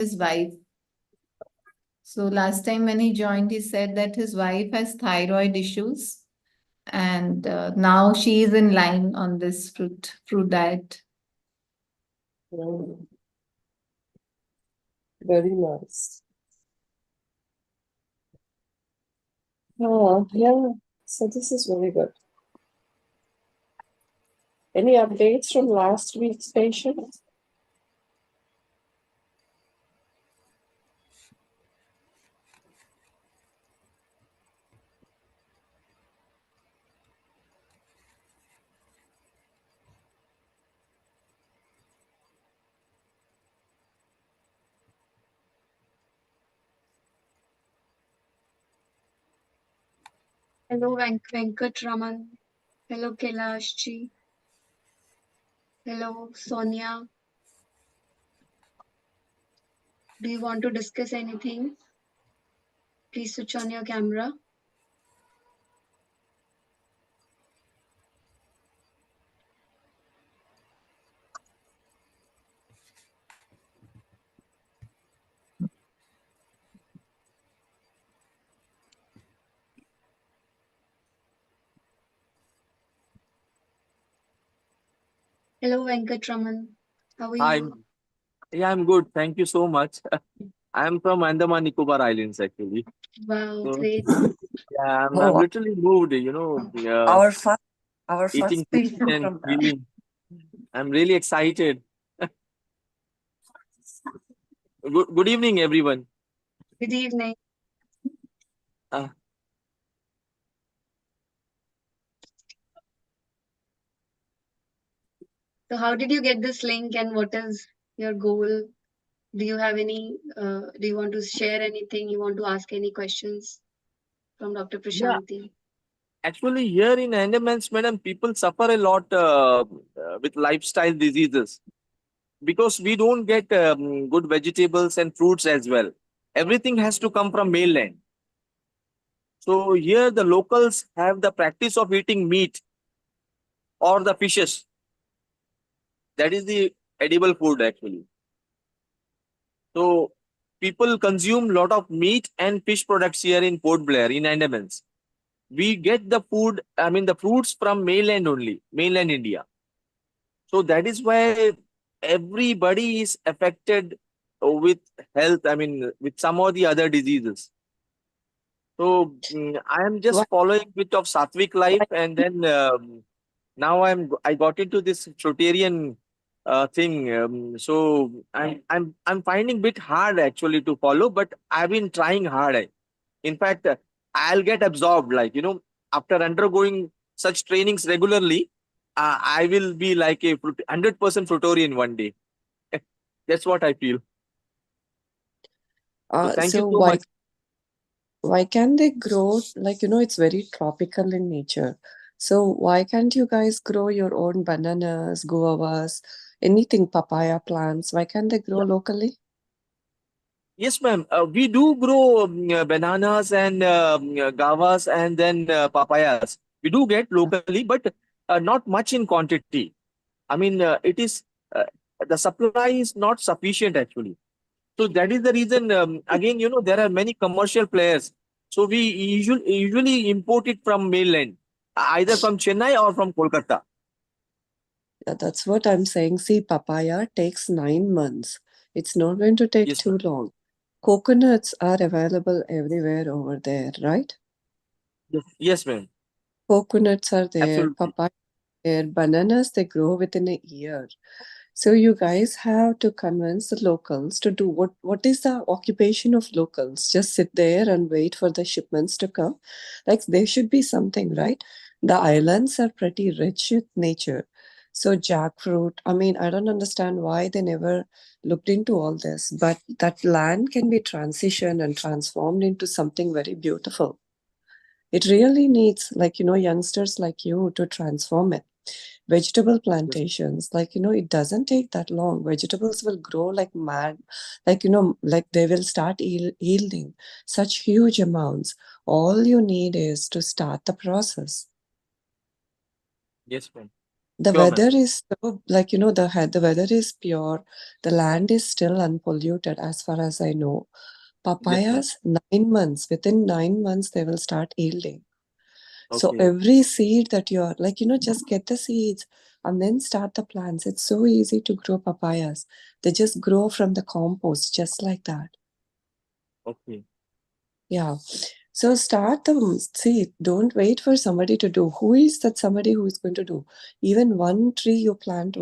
his wife. So last time when he joined, he said that his wife has thyroid issues, and now she is in line on this fruit diet. Very nice. Oh, yeah. So this is very good. Any updates from last week's patient? Hello, Venkat Raman. Hello, Kailashji. Hello, Sonia. Do you want to discuss anything? Please switch on your camera. Hello, Venkat Raman. How are Hi. you? Yeah, I'm good. Thank you so much. I'm from Andaman Nicobar Islands, actually. Wow, So, great. yeah, I'm Oh, literally moved, our first eating fish patient and from feeling. I'm really excited. Good evening, everyone. Good evening. Uh, So how did you get this link and what is your goal? Do you have any, do you want to share anything? You want to ask any questions from Dr. yeah, Prashanthi? actually, here in Andamans, madam, people suffer a lot with lifestyle diseases because we don't get good vegetables and fruits as well. Everything has to come from mainland. So here the locals have the practice of eating meat or the fishes. That is the edible food actually. So people consume lot of meat and fish products here in Port Blair in Andamans. We get the food, I mean the fruits from mainland only, mainland India. So that is why everybody is affected with health, I mean with some or the other diseases. So I am just why, following bit of Sattvic life, why, and then now I got into this Fruitarian thing. So I'm finding bit hard actually to follow, but I've been trying hard. In fact, I'll get absorbed. Like after undergoing such trainings regularly, I will be like a 100% Fruitarian one day. That's what I feel. So thank you so so much. why can't they grow, like, it's very tropical in nature. So why can't you guys grow your own bananas, guavas, anything, papaya plants? Why can't they grow locally? Yes, ma'am. We do grow bananas and gavas and then papayas. We do get locally, but not much in quantity. I mean, it is the supply is not sufficient actually. So that is the reason. Again, there are many commercial players. So we usually import it from mainland, either from Chennai or from Kolkata. Yeah, that's what I'm saying. See, papaya takes 9 months. It's not going to take Yes, too ma'am. long. Coconuts are available everywhere over there, right? Yes, ma'am. Coconuts are there, Absolutely. papaya there, bananas, they grow within a year. So you guys have to convince the locals to do what is the occupation of locals? Just sit there and wait for the shipments to come. Like there should be something, right? The islands are pretty rich with nature. So jackfruit, I mean, I don't understand why they never looked into all this, but that land can be transitioned and transformed into something very beautiful. It really needs, like, youngsters like you to transform it. Vegetable Yes. plantations, like, it doesn't take that long. Vegetables will grow like mad, like, like they will start yielding such huge amounts. All you need is to start the process. Yes, ma'am. The Sure, ma'am. weather is so, like, the weather is pure. The land is still unpolluted, as far as I know. Yes, ma'am. Papayas, 9 months, within 9 months, they will start yielding. So Okay. every seed that you're like, just get the seeds and then start the plants. It's so easy to grow papayas. They just grow from the compost, just like that. Okay. Yeah. So start them. See, don't wait for somebody to do. Who is that somebody who is going to do? Even one tree you plant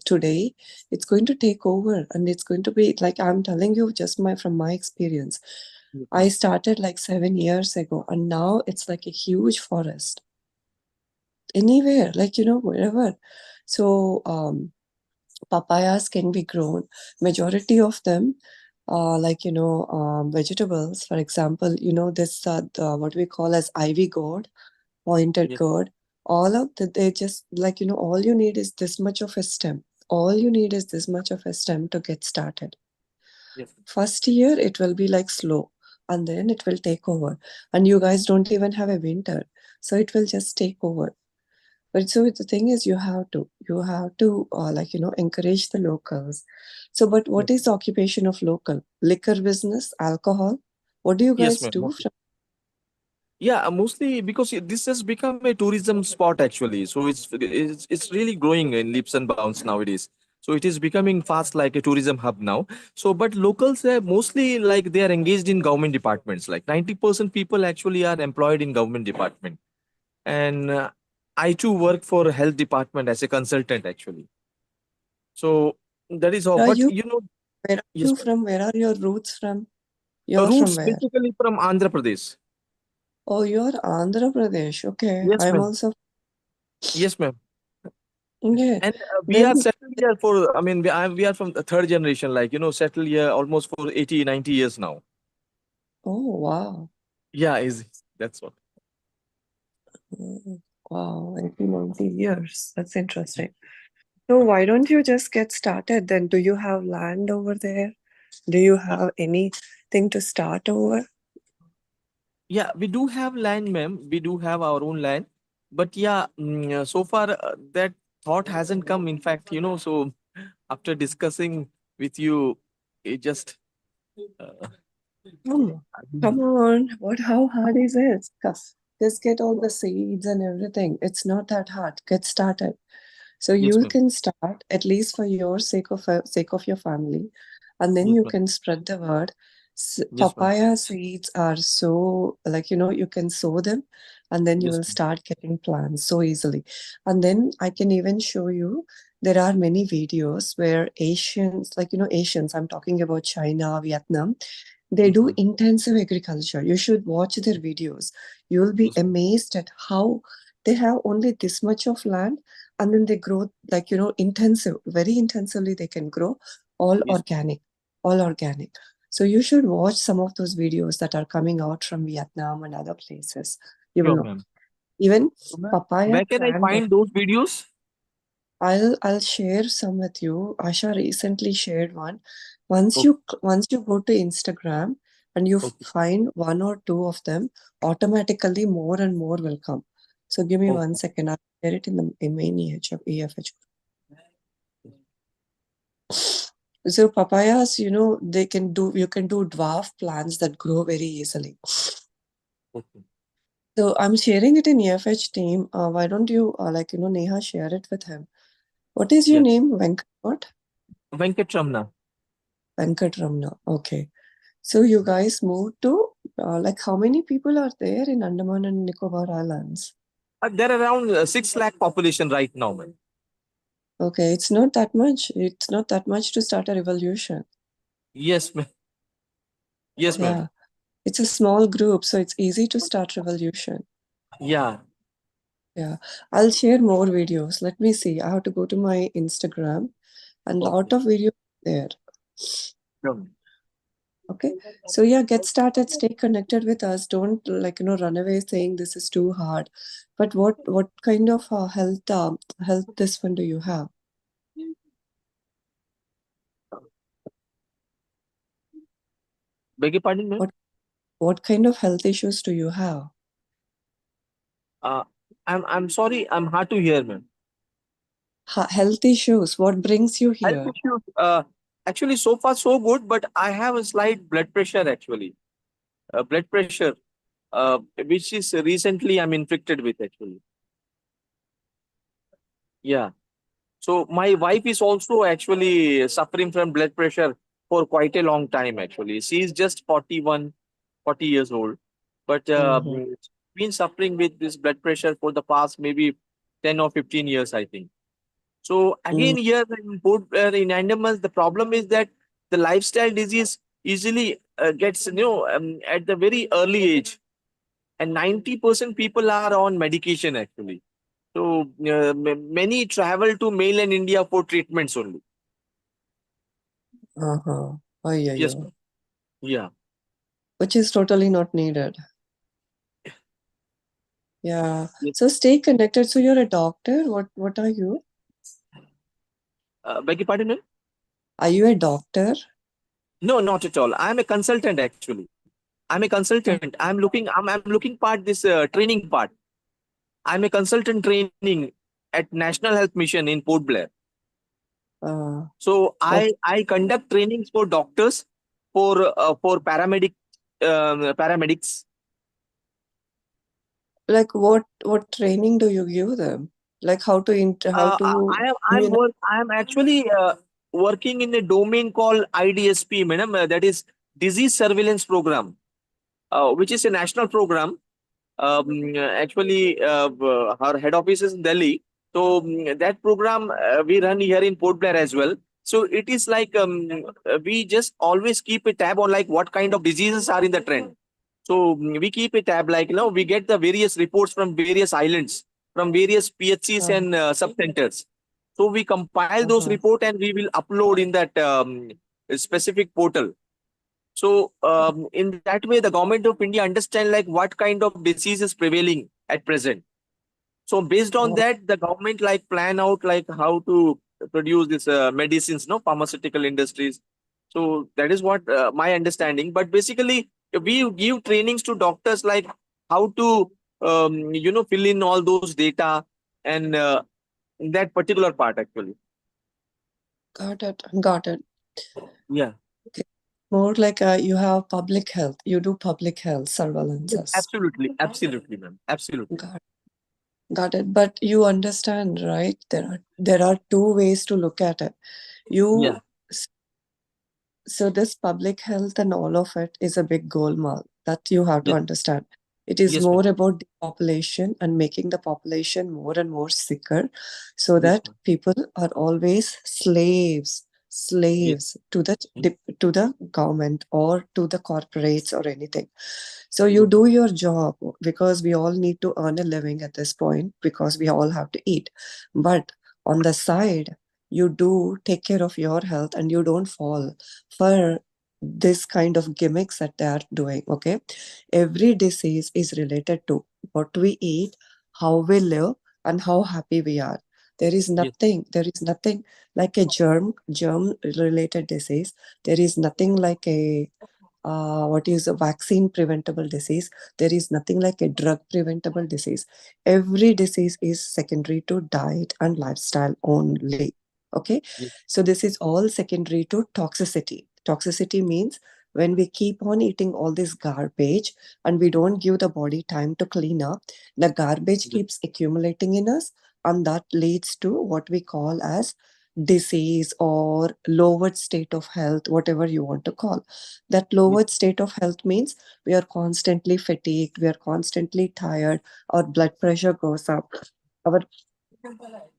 today, it's going to take over, and it's going to be like I'm telling you just from my experience. Yes, I ma'am. started like 7 years ago, and now it's like a huge forest. Anywhere, like wherever. So papayas can be grown. Majority of them, vegetables. For example, this what we call as ivy gourd, pointed Yes. gourd. All of that, they just like all you need is this much of a stem. All you need is this much of a stem to get started. Yes. First year it will be like slow, and then it will take over. And you guys don't even have a winter, so it will just take over. But so the thing is, you have to encourage the locals. So, but what Yes. is the occupation of local? Liquor business, alcohol? What do you Yes, guys ma'am. do Mostly. from? Yeah, mostly because this has become a tourism spot actually. So it's really growing in leaps and bounds nowadays. So it is becoming fast like a tourism hub now. So but locals are mostly like they are engaged in government departments. Like 90% people actually are employed in government department. And I too work for health department as a consultant actually. So that is all. Where are But you? you know, Where are yes, you ma'am. from? Where are your roots from? You're from Roots where? basically from Andhra Pradesh. Oh, you're Andhra Pradesh. Okay, Yes, I'm ma'am. also. Yes, ma'am. Okay, And we then. are settled here for, I mean, we are from the third generation, like, settled here almost for 80, 90 years now. Oh, wow. Yeah, easy. That's what. Mm, wow, 80, 90 years. That's interesting. So why don't you just get started then? Do you have land over there? Do you have anything to start over? Yeah, we do have land, ma'am. We do have our own land. But yeah, so far that thought hasn't come. In fact, so after discussing with you, it just, uh, Oh, come on. How hard is it? Just get all the seeds and everything. It's not that hard. Get started. So yes, you ma'am. can start at least for your sake of your family, and then Yes, you ma'am. can spread the word. Yes, ma'am. Papaya seeds are so like you can sow them, and then you Yes, will ma'am. start getting plants so easily. And then I can even show you there are many videos where Asians, I'm talking about China, Vietnam, they Yes, do ma'am. intensive agriculture. You should watch their videos. You will be Yes, ma'am. amazed at how they have only this much of land, and then they grow like very intensively they can grow all Yes, organic, all organic. So you should watch some of those videos that are coming out from Vietnam and other places. You will sure, know. ma'am. Even So, ma'am, papaya where can I plant. find those videos? I'll share some with you. Asha recently shared one. Once Okay. you go to Instagram and you Okay. find one or two of them, automatically more and more will come. So give me Okay. 1 second. I'll share it in the main EFH. So papayas, you can do dwarf plants that grow very easily. Okay. So I'm sharing it in EFH team. Why don't you Neha, share it with him? What is your Yes. name? Venkat what? Venkat Ramna. Venkat Ramna. Okay. So you guys moved to like how many people are there in Andaman and Nicobar Islands? There are around 6 lakh population right now, man. Okay, it's not that much. It's not that much to start a revolution. Yes, ma'am. Yes, ma'am. Yeah, it's a small group, so it's easy to start revolution. Yeah. Yeah, I'll share more videos. Let me see. I have to go to my Instagram and lot Okay. of videos there. Sure. Okay, so yeah, get started, stay connected with us. Don't run away saying this is too hard. But what kind of health this one do you have? Beg your pardon, ma'am? What kind of health issues do you have? Uh, I'm sorry. I'm hard to hear, ma'am. Health issues. What brings you Health here? issues. Actually, so far so good, but I have a slight blood pressure actually. Blood pressure, which is recently I'm infected with actually. Yeah. So my wife is also actually suffering from blood pressure for quite a long time actually. She is just 41, 40 years old, but Mhm. she's been suffering with this blood pressure for the past maybe 10 or 15 years, I think. So Mm. again, here in animals, the problem is that the lifestyle disease easily gets at the very early age, and 90% people are on medication actually. So many travel to mainland India for treatments only. Uh-huh. Oh, yeah, Yes, yeah. ma'am. Yeah. Which is totally not needed. Yeah. Yes. So stay connected. So you're a doctor. What are you? Beg your pardon, ma'am? Are you a doctor? No, not at all. I'm a consultant actually. I'm a consultant. I'm looking part this training part. I'm a consultant training at National Health Mission in Port Blair. Uh, So okay. I conduct trainings for doctors, for paramedics. Like what training do you give them? Like how to communicate? I am actually working in a domain called IDSP, madam. That is Disease Surveillance Program, which is a national program. Actually, our head office is in Delhi. So that program we run here in Port Blair as well. So it is like we just always keep a tab on like what kind of diseases are in the trend. So we keep a tab like we get the various reports from various islands, from various PHCs Uh, and sub centers. So we compile those uh-huh. report and we will upload in that specific portal. So in that way, the government of India understand like what kind of disease is prevailing at present. So based on Oh, that, the government like plan out like how to produce this medicines, no pharmaceutical industries. So that is what my understanding. But basically, we give trainings to doctors like how to fill in all those data and that particular part actually. got it. Got it. Yeah. Okay. More like you have public health. You do public health Yes, surveillances. absolutely, ma'am. Absolutely. Got it. But you understand, right? There are two ways to look at it. You Yeah. So this public health and all of it is a big goalmall that you have to Yes. understand. It is Yes, ma'am. more about the population and making the population more and more sicker so Yes, that ma'am. people are always slaves Yes. to the government or to the corporates or anything. So you Yes, do your job because we all need to earn a living at this point because we all have to eat. But on the side, you do take care of your health and you don't fall for this kind of gimmicks that they are doing. Okay, every disease is related to what we eat, how we live, and how happy we are. yes, There is nothing like a germ related disease. There is nothing like a what is a vaccine preventable disease. There is nothing like a drug preventable disease. Every disease is secondary to diet and lifestyle only. Okay, yes, so this is all secondary to toxicity. Toxicity means when we keep on eating all this garbage and we don't give the body time to clean up, the garbage yes, keeps accumulating in us, and that leads to what we call as disease or lowered state of health, whatever you want to call. That yes, lowered state of health means we are constantly fatigued, we are constantly tired, our blood pressure goes up, our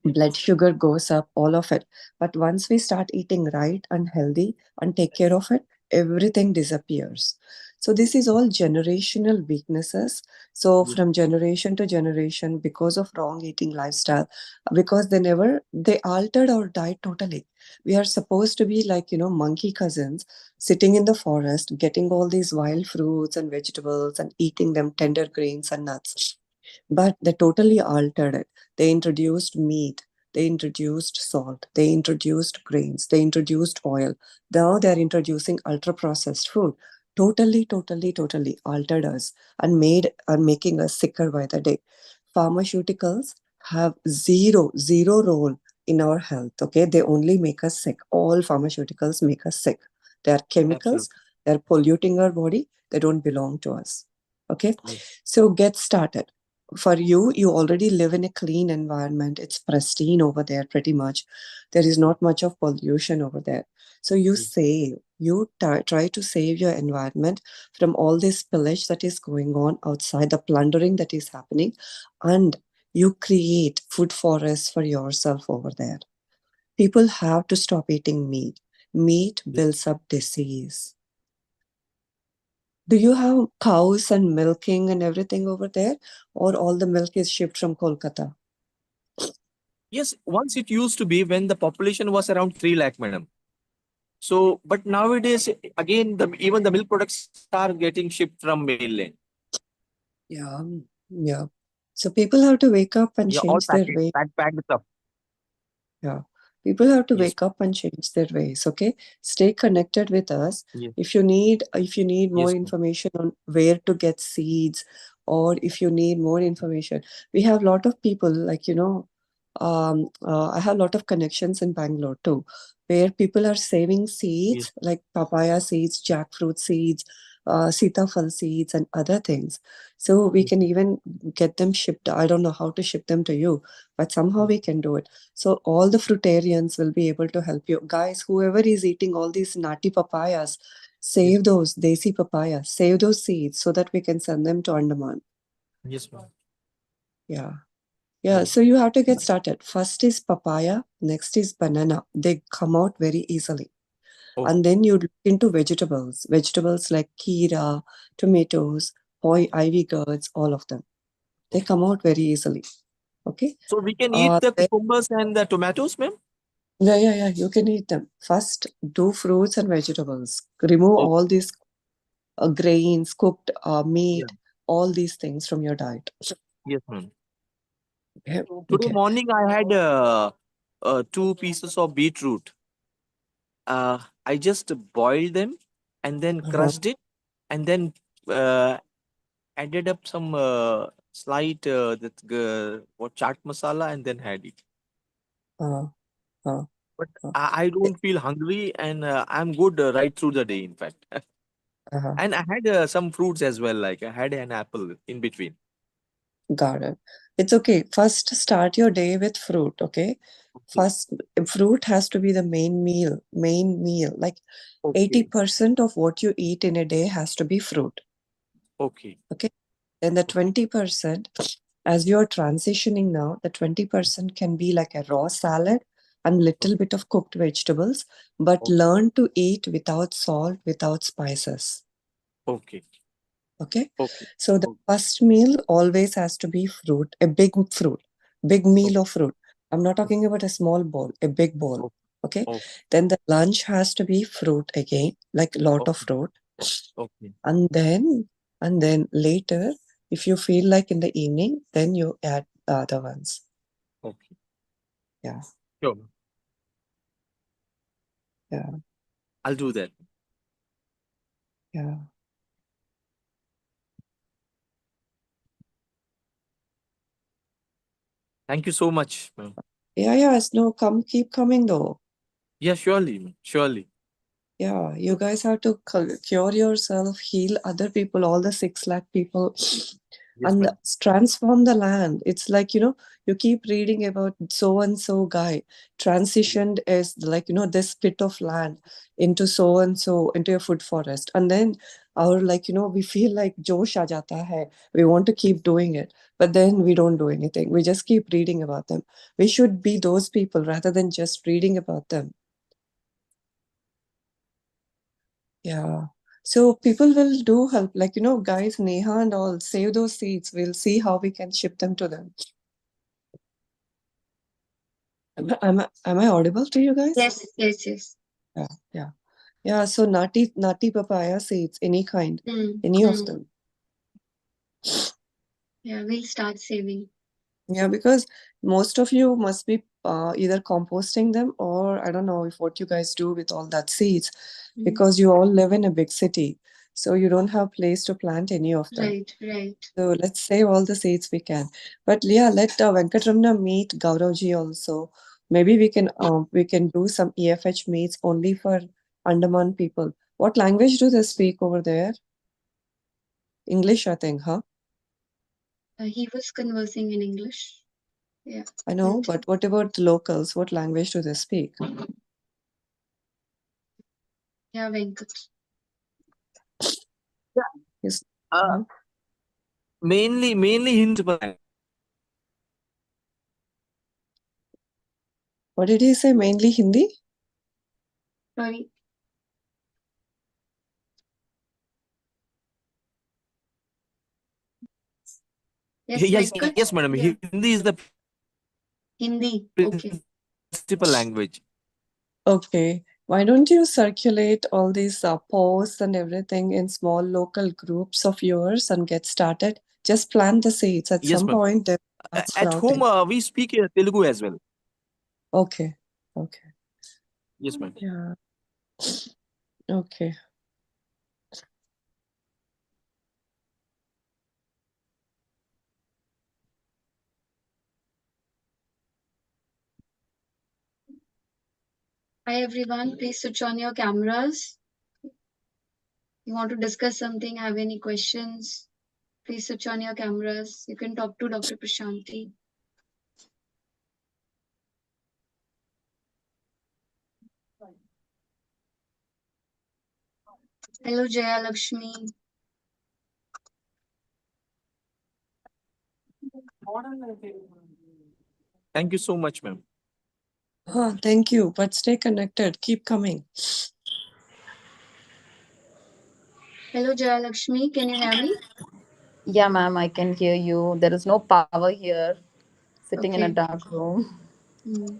blood sugar goes up, all of it. But once we start eating right and healthy and take care of it, everything disappears. So this is all generational weaknesses. So yes, from generation to generation, because of wrong eating lifestyle, because they altered our diet totally. We are supposed to be like, monkey cousins sitting in the forest, getting all these wild fruits and vegetables and eating them, tender grains and nuts. But they totally altered it. They introduced meat, they introduced salt, they introduced grains, they introduced oil. Now they're introducing ultra processed food. Totally altered us and are making us sicker by the day. Pharmaceuticals have zero role in our health. Okay, they only make us sick. All pharmaceuticals make us sick. They are chemicals. Absolutely. They're polluting our body. They don't belong to us. Okay, Yes. so get started. For you, you already live in a clean environment. It's pristine over there, pretty much. There is not much of pollution over there. So you Yes. save. You try to save your environment from all this pillage that is going on outside, the plundering that is happening, and you create food forests for yourself over there. People have to stop eating meat. Meat Yes. builds up disease. Do you have cows and milking and everything over there, or all the milk is shipped from Kolkata? Yes, once it used to be when the population was around 3 lakh, madam. So, but nowadays, again, even the milk products are getting shipped from mainland. Yeah, yeah. So people have to wake up and Yeah, all change their packaged, way. packed stuff. Yeah. People have to Yes, wake up and change their ways. Okay. Stay connected with us. yes, If you need more yes, ma'am. information on where to get seeds, or if you need more information, we have a lot of people like, I have a lot of connections in Bangalore too, where people are saving Yes, seeds like papaya seeds, jackfruit seeds, sitafal seeds, and other things. So we yes, can even get them shipped. I don't know how to ship them to you, but somehow we can do it. So all the fruitarians will be able to help you. Guys, whoever is eating all these nati papayas, yes, save those desi papayas, save those seeds so that we can send them to Andaman. yes, ma'am. Yeah. Yeah. Yeah. So you have to get started. First is papaya, next is banana. They come out very easily. Oh, And then you look into vegetables. Vegetables like kira, tomatoes, ivy gourds, all of them. They okay. come out very easily. Okay. So we can eat the Then cucumbers and the tomatoes, ma'am? yeah. You can eat them. First, do fruits and vegetables. Remove Oh, all these grains, cooked yeah. meat, all these things from your diet. Yes, ma'am. Okay. So today Okay. morning I had 2 pieces of beetroot. I just boiled them and then Uh-huh. crushed it and then uh, added up some slight what chaat masala and then had it. Uh, uh, But uh, I don't feel hungry and I'm good right through the day, in fact. uh-huh. And I had some fruits as well, like I had an apple in between. Got it. It's okay. First, start your day with fruit. Okay. Okay. First, fruit has to be the main meal. Main meal. Like Okay. 80% of what you eat in a day has to be fruit. Okay. Okay. Then the Okay. 20%, as you're transitioning now, the 20% can be like a raw salad and little bit of cooked vegetables, but Okay. learn to eat without salt, without spices. Okay. Okay. Okay. So the Okay. first meal always has to be fruit, a big fruit, big meal of fruit. I'm not talking about a small bowl, a big bowl. Okay. Okay. Okay. Then the lunch has to be fruit again, like lot of Okay. fruit. Okay. And then later, if you feel like in the evening, then you add the other ones. Okay. Yeah. Sure. Yeah. I'll do that. Yeah. Thank you so much, ma'am. Yeah. No, keep coming though. Yeah, surely, ma'am. Surely. Yeah, you guys have to cure yourself, heal other people, all the 6 lakh people, Yes, and ma'am. transform the land. It's like, you keep reading about so and so guy transitioned as like, this bit of land into so and so, into a food forest. And then we feel like Josh aa jata hai. We want to keep doing it, but then we don't do anything. We just keep reading about them. We should be those people rather than just reading about them. Yeah. So people will do help, like, guys, Neha and all, save those seeds. We'll see how we can ship them to them. Am I audible to you guys? Yes. Yeah. So nati papaya seeds, any kind, Mm, any of mm. them. Yeah, we'll start saving. Yeah, because most of you must be either composting them, or I don't know if what you guys do with all that seeds, Mm. because you all live in a big city, so you don't have place to plant any of them. Right. So let's save all the seeds we can. But yeah, let Venkatramana meet Gauravji also, Maybe we can do some EFH meets only for Andaman people. What language do they speak over there? English, I think, huh? He was conversing in English. Yeah. I know, but what about the locals? What language do they speak? Yeah, Venkat. Yes. Uh, mainly Hindi. What did he say? Mainly Hindi? Sorry. Yes, Yes, Venkat. yes, madam. Yeah. Hindi is the Hindi. Okay. principal language. Okay. Why don't you circulate all these posts and everything in small local groups of yours and get started? Just plant the seeds. At Yes, some ma'am. point, they start At home, sprouting. we speak Telugu as well. Okay. Okay. Yes, ma'am. Yeah. Okay. Hi, everyone. Please switch on your cameras. You want to discuss something, have any questions? Please switch on your cameras. You can talk to Dr. Prashanthi. Hello, Jaya Lakshmi. Thank you so much, ma'am. Thank you. But stay connected. Keep coming. Hello, Jaya Lakshmi. Can you hear me? Yeah, ma'am, I can hear you. There is no power here. Sitting in a Okay. dark room. Hmm.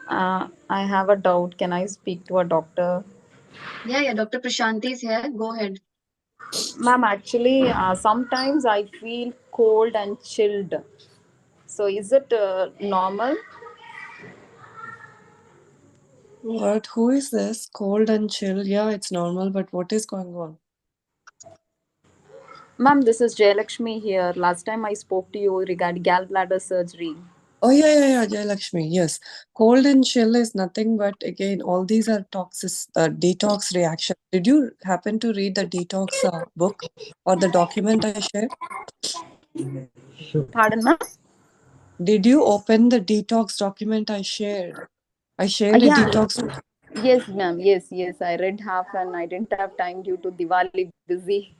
I have a doubt. Can I speak to a doctor? Yeah, Dr. Prashanthi is here. Go ahead. Ma'am, actually, sometimes I feel cold and chilled. So, is it normal? What? Who is this? Cold and chill. Yeah, it's normal, but what is going on? Ma'am, this is Jayalakshmi here. Last time I spoke to you regarding gallbladder surgery. Oh, yeah, Jai Lakshmi. Yes. Cold and chill is nothing but, again, all these are detox reactions. Did you happen to read the detox book or the document I shared? Pardon, ma'am? Did you open the detox document I shared? I shared a Yeah. detox. Yes, ma'am. Yes. I read half and I didn't have time due to Diwali busy.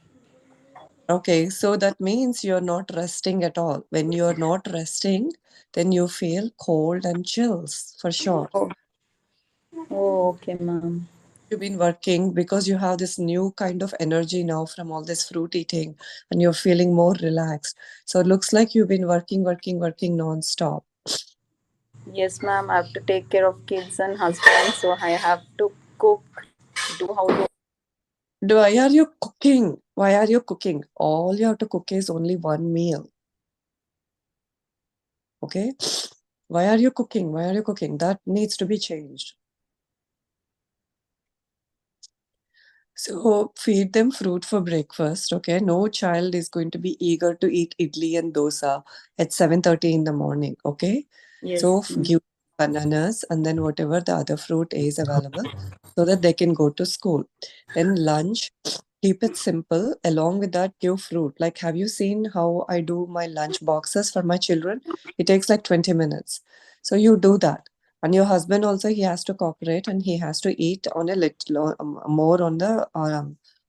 Okay, so that means you're not resting at all. When you're not resting, then you feel cold and chills for sure. Oh, okay, ma'am. You've been working because you have this new kind of energy now from all this fruit eating and you're feeling more relaxed. So it looks like you've been working non-stop. Yes, ma'am. I have to take care of kids and husband, so I have to cook, do housework. Why are you cooking? Why are you cooking? All you have to cook is only one meal. Okay? Why are you cooking? Why are you cooking? That needs to be changed. So feed them fruit for breakfast, okay? No child is going to be eager to eat idli and dosa at 7:30 in the morning, okay? Yes. So give bananas and then whatever the other fruit is available so that they can go to school. Then lunch, keep it simple. Along with that, give fruit. Like, have you seen how I do my lunch boxes for my children? It takes like 20 minutes. So you do that. And your husband also, he has to cooperate and he has to eat on a little more on the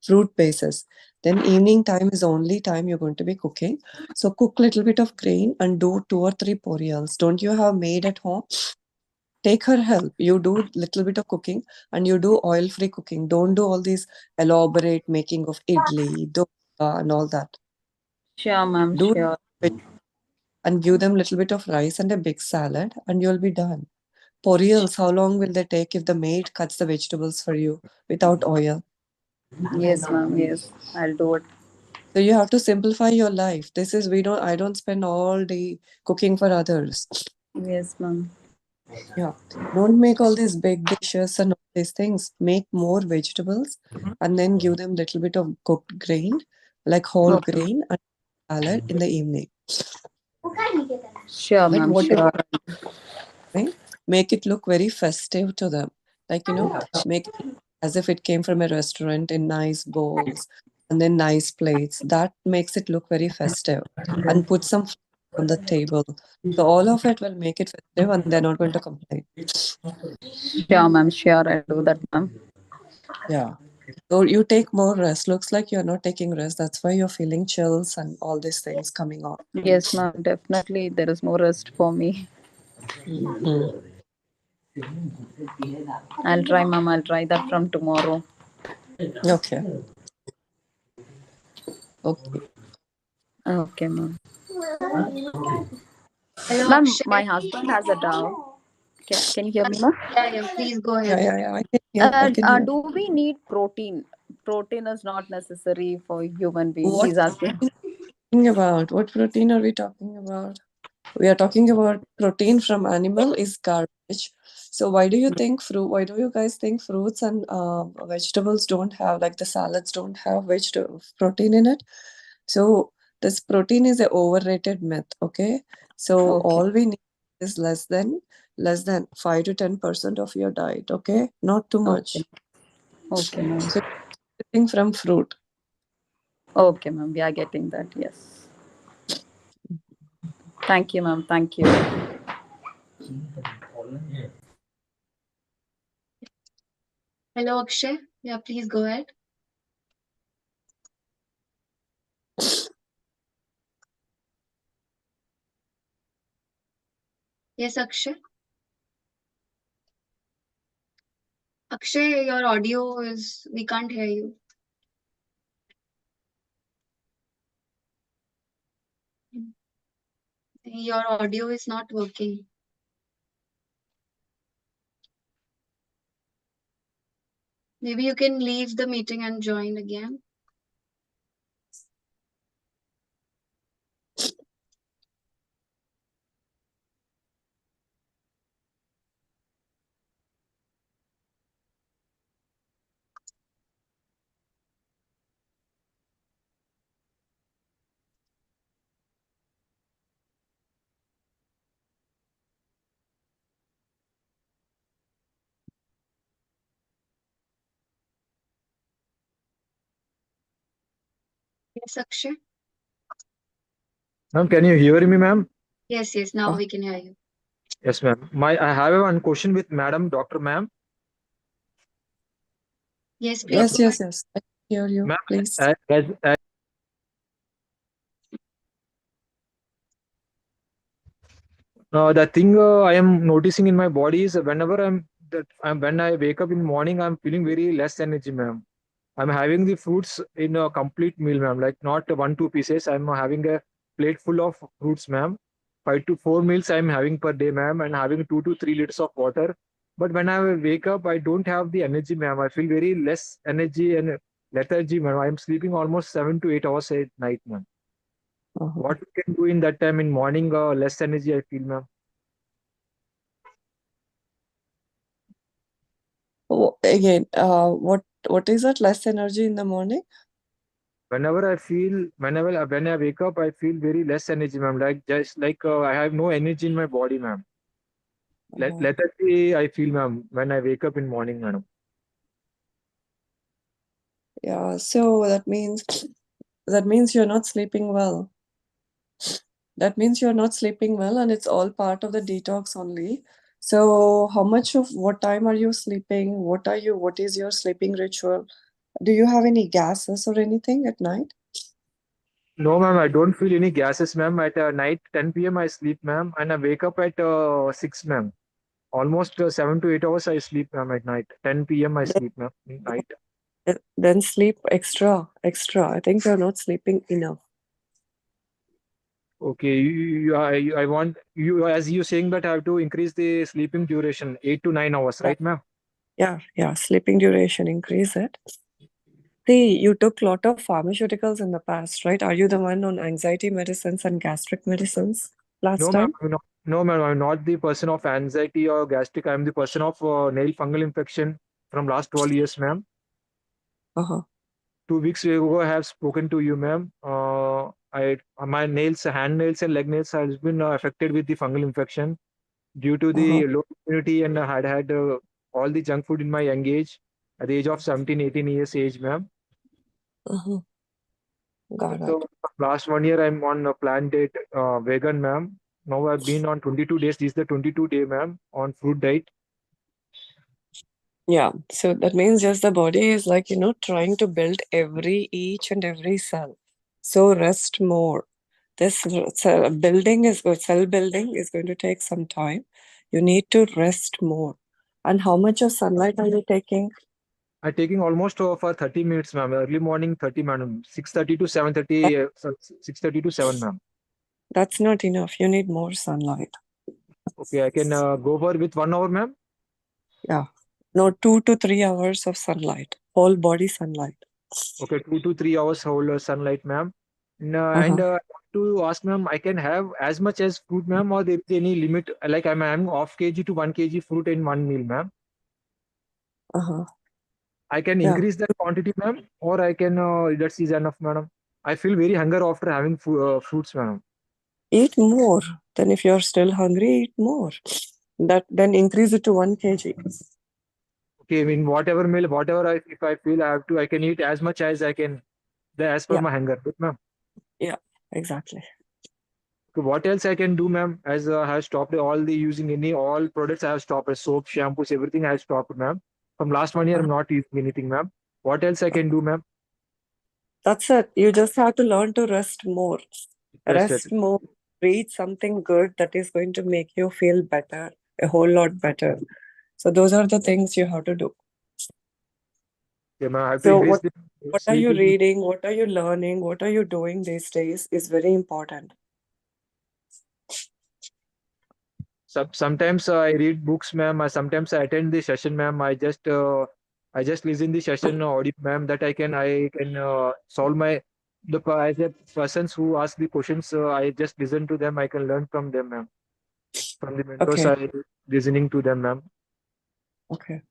fruit basis. Then evening time is the only time you're going to be cooking. So cook little bit of grain and do 2 or 3 poriyals. Don't you have maid at home? Take her help. You do little bit of cooking and you do oil-free cooking. Don't do all these elaborate making of idli, dosa and all that. Sure, ma'am. Do Sure. it and give them little bit of rice and a big salad and you'll be done. Poriyals, how long will they take if the maid cuts the vegetables for you without oil? Yes, ma'am. Yes, I'll do it. So you have to simplify your life. I don't spend all day cooking for others. Yes, ma'am. Yeah. Don't make all these big dishes and all these things. Make more vegetables and then give them little bit of cooked grain, like whole Okay. grain and salad in the evening. Sure, Right? ma'am. What Sure. doing? Make it look very festive to them. Like, make it as if it came from a restaurant in nice bowls and then nice plates. That makes it look very festive. And put some food on the table. So all of it will make it festive and they're not going to complain. Sure, ma'am. Sure, I'll do that, ma'am. Yeah. So you take more rest. Looks like you're not taking rest. That's why you're feeling chills and all these things coming on. Yes, ma'am. Definitely, there is no rest for me. Mhm. I'll try, ma'am. I'll try that from tomorrow. Okay. Okay. Okay, ma'am. Hello, Ma'am, Akshay. my husband has a doubt. Can you hear me, ma'am? Yeah, please go Yeah, ahead. yeah, yeah. I can hear. I can hear. Do we need protein? Protein is not necessary for human being. What He's asking. protein are we talking about? What protein are we talking about? We are talking about protein from animal is garbage. So why do you think fruit? Why do you guys think fruits and vegetables don't have, like the salads don't have protein in it? So this protein is a overrated myth. Okay. So Okay. all we need is less than 5 to 10% of your diet. Okay, not too Okay. much. Okay, ma'am. So everything from fruit. Okay, ma'am. We are getting that. Yes. Thank you, ma'am. Thank you. Hello, Akshay. Yeah, please go ahead. Yes, Akshay. Akshay, your audio is, we can't hear you. Your audio is not working. Maybe you can leave the meeting and join again. Yes, Akshay. Ma'am, can you hear me, ma'am? Yes, now Oh. we can hear you. Yes, ma'am. I have one question with Madam, Doctor, ma'am. Yes, please Yes, go yes, ahead. yes. I can hear you. Ma'am, Please. the thing I am noticing in my body is whenever when I wake up in the morning, I'm feeling very less energy, ma'am. I'm having the fruits in a complete meal, ma'am. Like not one, two pieces. I'm having a plate full of fruits, ma'am. 5 to 4 meals I'm having per day, ma'am, and having 2 to 3 liters of water. But when I wake up, I don't have the energy, ma'am. I feel very less energy and lethargy, ma'am. I'm sleeping almost 7 to 8 hours at night, ma'am. Uh-huh. What we can do in that time in morning? Less energy, I feel, ma'am. Again, what is that less energy in the morning? Whenever when I wake up, I feel very less energy, ma'am. Like just like I have no energy in my body, ma'am. Uh-huh. Lethargy, I feel, ma'am, when I wake up in morning, madam. Yeah, so that means you're not sleeping well. That means you're not sleeping well, and it's all part of the detox only. So, what time are you sleeping? What is your sleeping ritual? Do you have any gases or anything at night? No, ma'am, I don't feel any gases, ma'am. At night, 10 p.m. I sleep, ma'am, and I wake up at 6, ma'am. Almost 7 to 8 hours I sleep, ma'am, at night. 10 p.m. I Then, sleep, ma'am, at night. then sleep extra, extra. I think you're not sleeping enough. Okay, I want you, as you saying that I have to increase the sleeping duration, 8 to 9 hours, Yeah, right, ma'am? yeah. Sleeping duration, increase it. See, you took lot of pharmaceuticals in the past, right? Are you the one on anxiety medicines and gastric medicines last No, ma'am, time? no, ma'am, I'm not the person of anxiety or gastric. I'm the person of nail fungal infection from last 12 years, ma'am. Uh-huh. 2 weeks ago, I have spoken to you, ma'am. My nails, hand nails and leg nails has been affected with the fungal infection due to Uh-huh. the low immunity, and I had all the junk food in my young age at the age of 17, 18 years age, ma'am. Uh-huh. Got So it. last 1 year, I'm on a plant diet, vegan, ma'am. Now I've been on 22 days. This is the 22 day, ma'am, on fruit diet. Yeah. So that means just the body is like, trying to build each and every cell. So rest more. This cell building is going to take some time. You need to rest more. And how much of sunlight are you taking? I'm taking almost for 30 minutes, ma'am. Early morning, 30, madam. 6:30 to 7:30, 6:30 to 7, ma'am. That's not enough. You need more sunlight. Okay, I can go for with 1 hour, ma'am. Yeah. No, 2 to 3 hours of sunlight, whole body sunlight. Okay, 2 to 3 hours whole sunlight, ma'am. Uh-huh. And I want to ask, ma'am, I can have as much as fruit, ma'am, or there is any limit? Like I'm having off kg to 1 kg fruit in one meal, ma'am. Uh-huh. I can Yeah. increase that quantity, ma'am, or I can that is enough, madam. I feel very hunger after having fruits, madam. Eat more. Then if you're still hungry, eat more. Then increase it to 1 kg. Okay, I mean whatever meal, if I feel I have to, I can eat as much as I can, as per Yeah. my hunger, but ma'am. Yeah, exactly. So what else I can do, ma'am? As I have stopped all the using all products, I have stopped. Soap, shampoos, everything I have stopped, ma'am. From last 1 year, I'm not using anything, ma'am. What else I can do, ma'am? That's it. You just have to learn to rest more. Rest it. Rest more. Read something good that is going to make you feel better, a whole lot better. So those are the things you have to do. Okay, ma'am. I have to So increase what the are you sleeping. reading? What are you learning? What are you doing these days is very important. Sometimes I read books, ma'am. Sometimes I attend the session, ma'am. I just listen the session audio, ma'am. That I can solve my as a persons who ask the questions. I just listen to them. I can learn from them, ma'am. From the mentors, Okay. I listening to them, ma'am. Okay.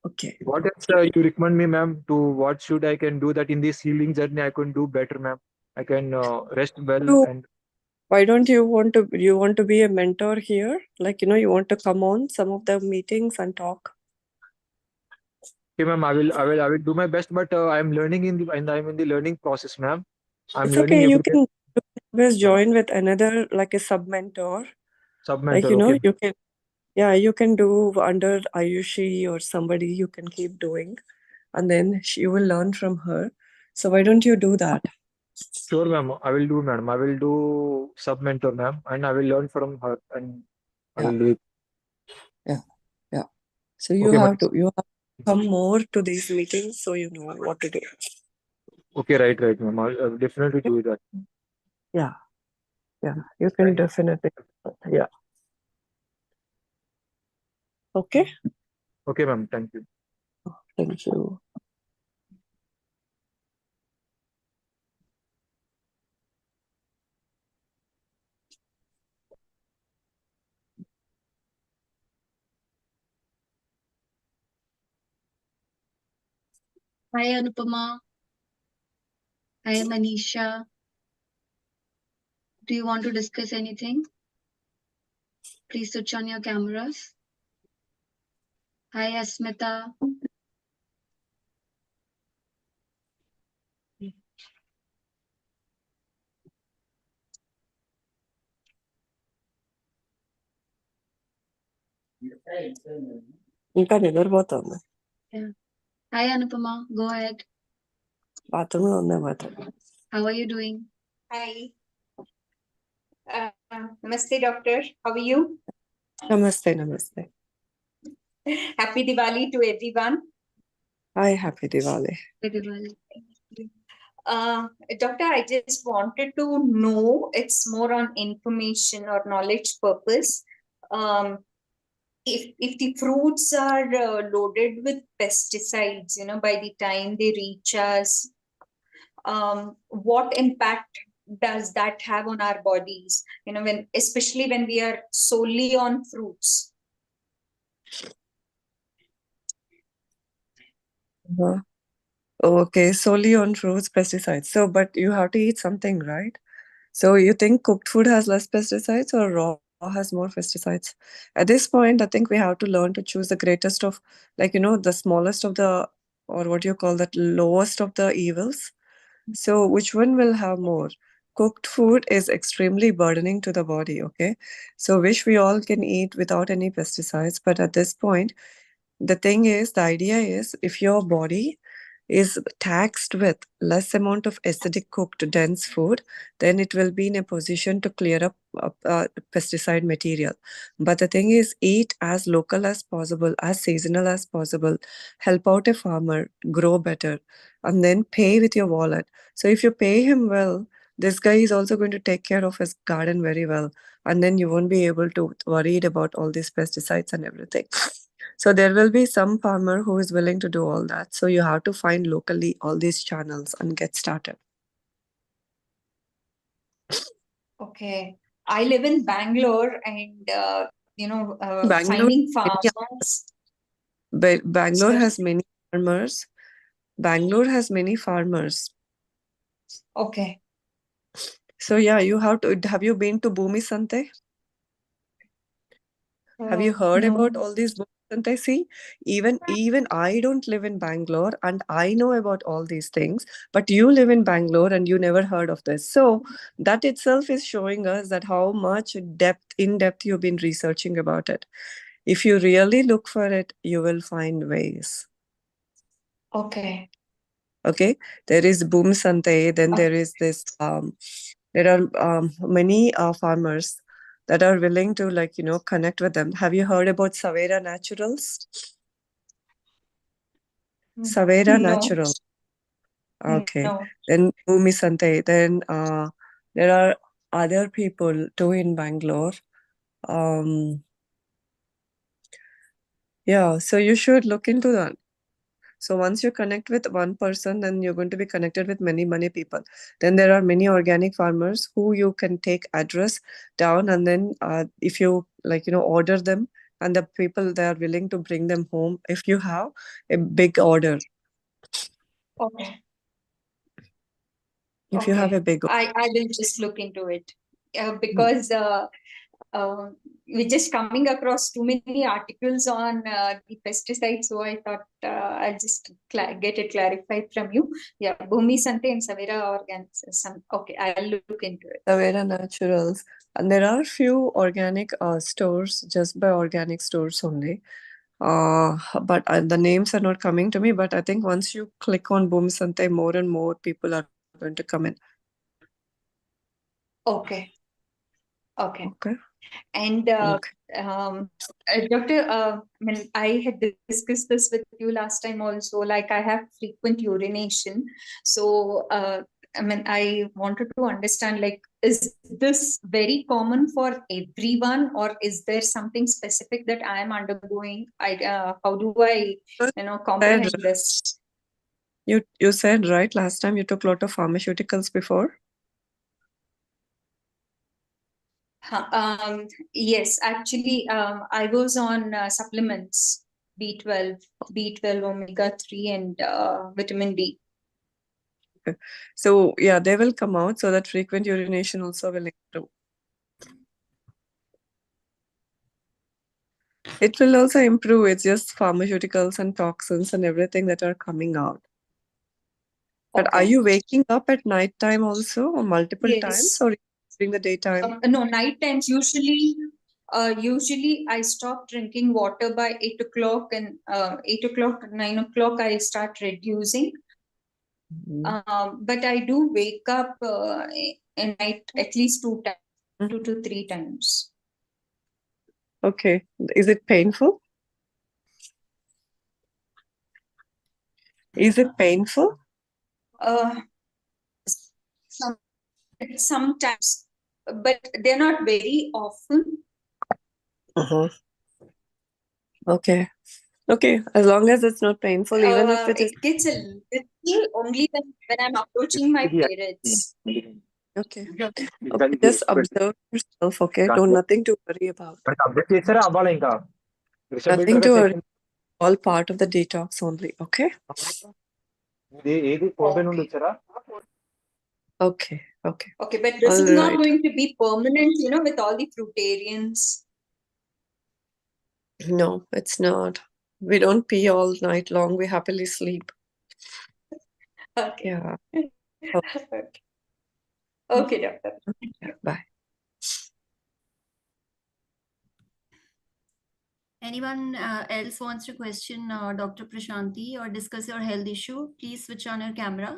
Okay. What else you recommend me, ma'am? To what should I can do that in this healing journey I can do better, ma'am? I can rest well So and why don't you want to be a mentor here? Like, you want to come on some of the meetings and talk. okay, ma'am. I will do my best, but I'm learning and I'm in the learning process, ma'am. I'm It's learning okay. You every day. can always join with another, like a sub mentor. Sub Like, mentor, okay. you can do under Ayushi or somebody, you can keep doing, and then you will learn from her. So why don't you do that? Sure, ma'am. I will do, madam. I will do sub mentor, ma'am, and I will learn from her, and I Yeah, will do it. yeah, yeah. So Okay, ma'am. you have to come more to these meetings so you know what to do. Okay, right, ma'am. I'll definitely do that. Yeah, yeah. You can definitely. Yeah. Okay. Okay, ma'am. Thank you. Thank you. Hi, Anupama. Hi, Manisha. Do you want to discuss anything? Please switch on your cameras. Hi, Asmita. ఇంకా నిద్రపోతుంది Yeah. Hi, Anupama. Go ahead. Bathroom లో ఉంది మాత్రం How are you doing? Hi. Namaste, doctor. How are you? నమస్తే నమస్తే Happy Diwali to everyone. Hi happy Diwali Happy Diwali. Doctor, I just wanted to know, it's more on information or knowledge purpose. If the fruits are loaded with pesticides, by the time they reach us, what impact does that have on our bodies? Especially when we are solely on fruits. Okay, solely on fruits, pesticides. So, but you have to eat something, right? So you think cooked food has less pesticides or raw has more pesticides? At this point, I think we have to learn to choose the greatest of, like, the smallest of the, or what you call that, lowest of the evils. So which one will have more? Cooked food is extremely burdening to the body, okay? So wish we all can eat without any pesticides, but at this point, the idea is if your body is taxed with less amount of acidic cooked dense food, then it will be in a position to clear up pesticide material. But the thing is, eat as local as possible, as seasonal as possible, help out a farmer, grow better, and then pay with your wallet. So if you pay him well, this guy is also going to take care of his garden very well, and then you won't be able to worried about all these pesticides and everything. So there will be some farmer who is willing to do all that. So you have to find locally all these channels and get started. Okay. I live in Bangalore and, Bangalore, finding farmers. Bangalore Sorry? has many farmers. Bangalore has many farmers. Okay. So yeah, have you been to Bhumi Sante? Have you heard No. about all these books? And I see, even I don't live in Bangalore and I know about all these things, but you live in Bangalore and you never heard of this. So that itself is showing us that how much in depth you've been researching about it. If you really look for it, you will find ways. Okay. Okay, there is Boom Sante, then there is this there are many farmers that are willing to connect with them. Have you heard about Savera Naturals? Savera No. Natural. Okay. No. Then Bhumi Sante. Then there are other people too in Bangalore. Yeah, so you should look into that. So once you connect with one person, then you're going to be connected with many people. Then there are many organic farmers who you can take address down, and then if you order them, and the people they are willing to bring them home if you have a big order. Okay. If you have a big order. I will just look into it because we're just coming across too many articles on the pesticides. So I thought I'll just get it clarified from you. Yeah, Bhumi Sante and Savera Organics. Okay, I'll look into it. Savera Naturals. And there are few organic stores, just by organic stores only. But the names are not coming to me. But I think once you click on Boom Sante, more and more people are going to come in. Okay. Okay. And Okay. Doctor, I had discussed this with you last time also. Like I have frequent urination, so I wanted to understand, like, is this very common for everyone, or is there something specific that I am undergoing? How do I, comprehend this? You said right last time you took a lot of pharmaceuticals before. Yes, actually, I was on supplements, B12, omega-3, and vitamin D. Okay. So yeah, they will come out so that frequent urination also will improve. It will also improve. It's just pharmaceuticals and toxins and everything that are coming out. But are you waking up at night time also, or multiple times, or during the daytime? No, night times. Usually I stop drinking water by 8 o'clock, and 8 o'clock, 9 o'clock, I start reducing. But I do wake up at night at least 2 to 3 times. Okay. Is it painful? Is it painful? Sometimes, but they're not very often. Okay. Okay. As long as it's not painful, even if it is. It gets a little only when I'm approaching my periods. Okay. Just observe yourself, okay? Nothing to worry about. Nothing to worry. All part of the detox only, okay? ఏది phone నుండి వచ్చారా? Okay, okay. Okay, but this All is not right. going to be permanent, with all the fruitarians. No, it's not. We don't pee all night long. We happily sleep. Okay. Yeah. Okay. Okay, doctor. Bye. Anyone else wants to question Dr. Prashanthi or discuss your health issue? Please switch on your camera.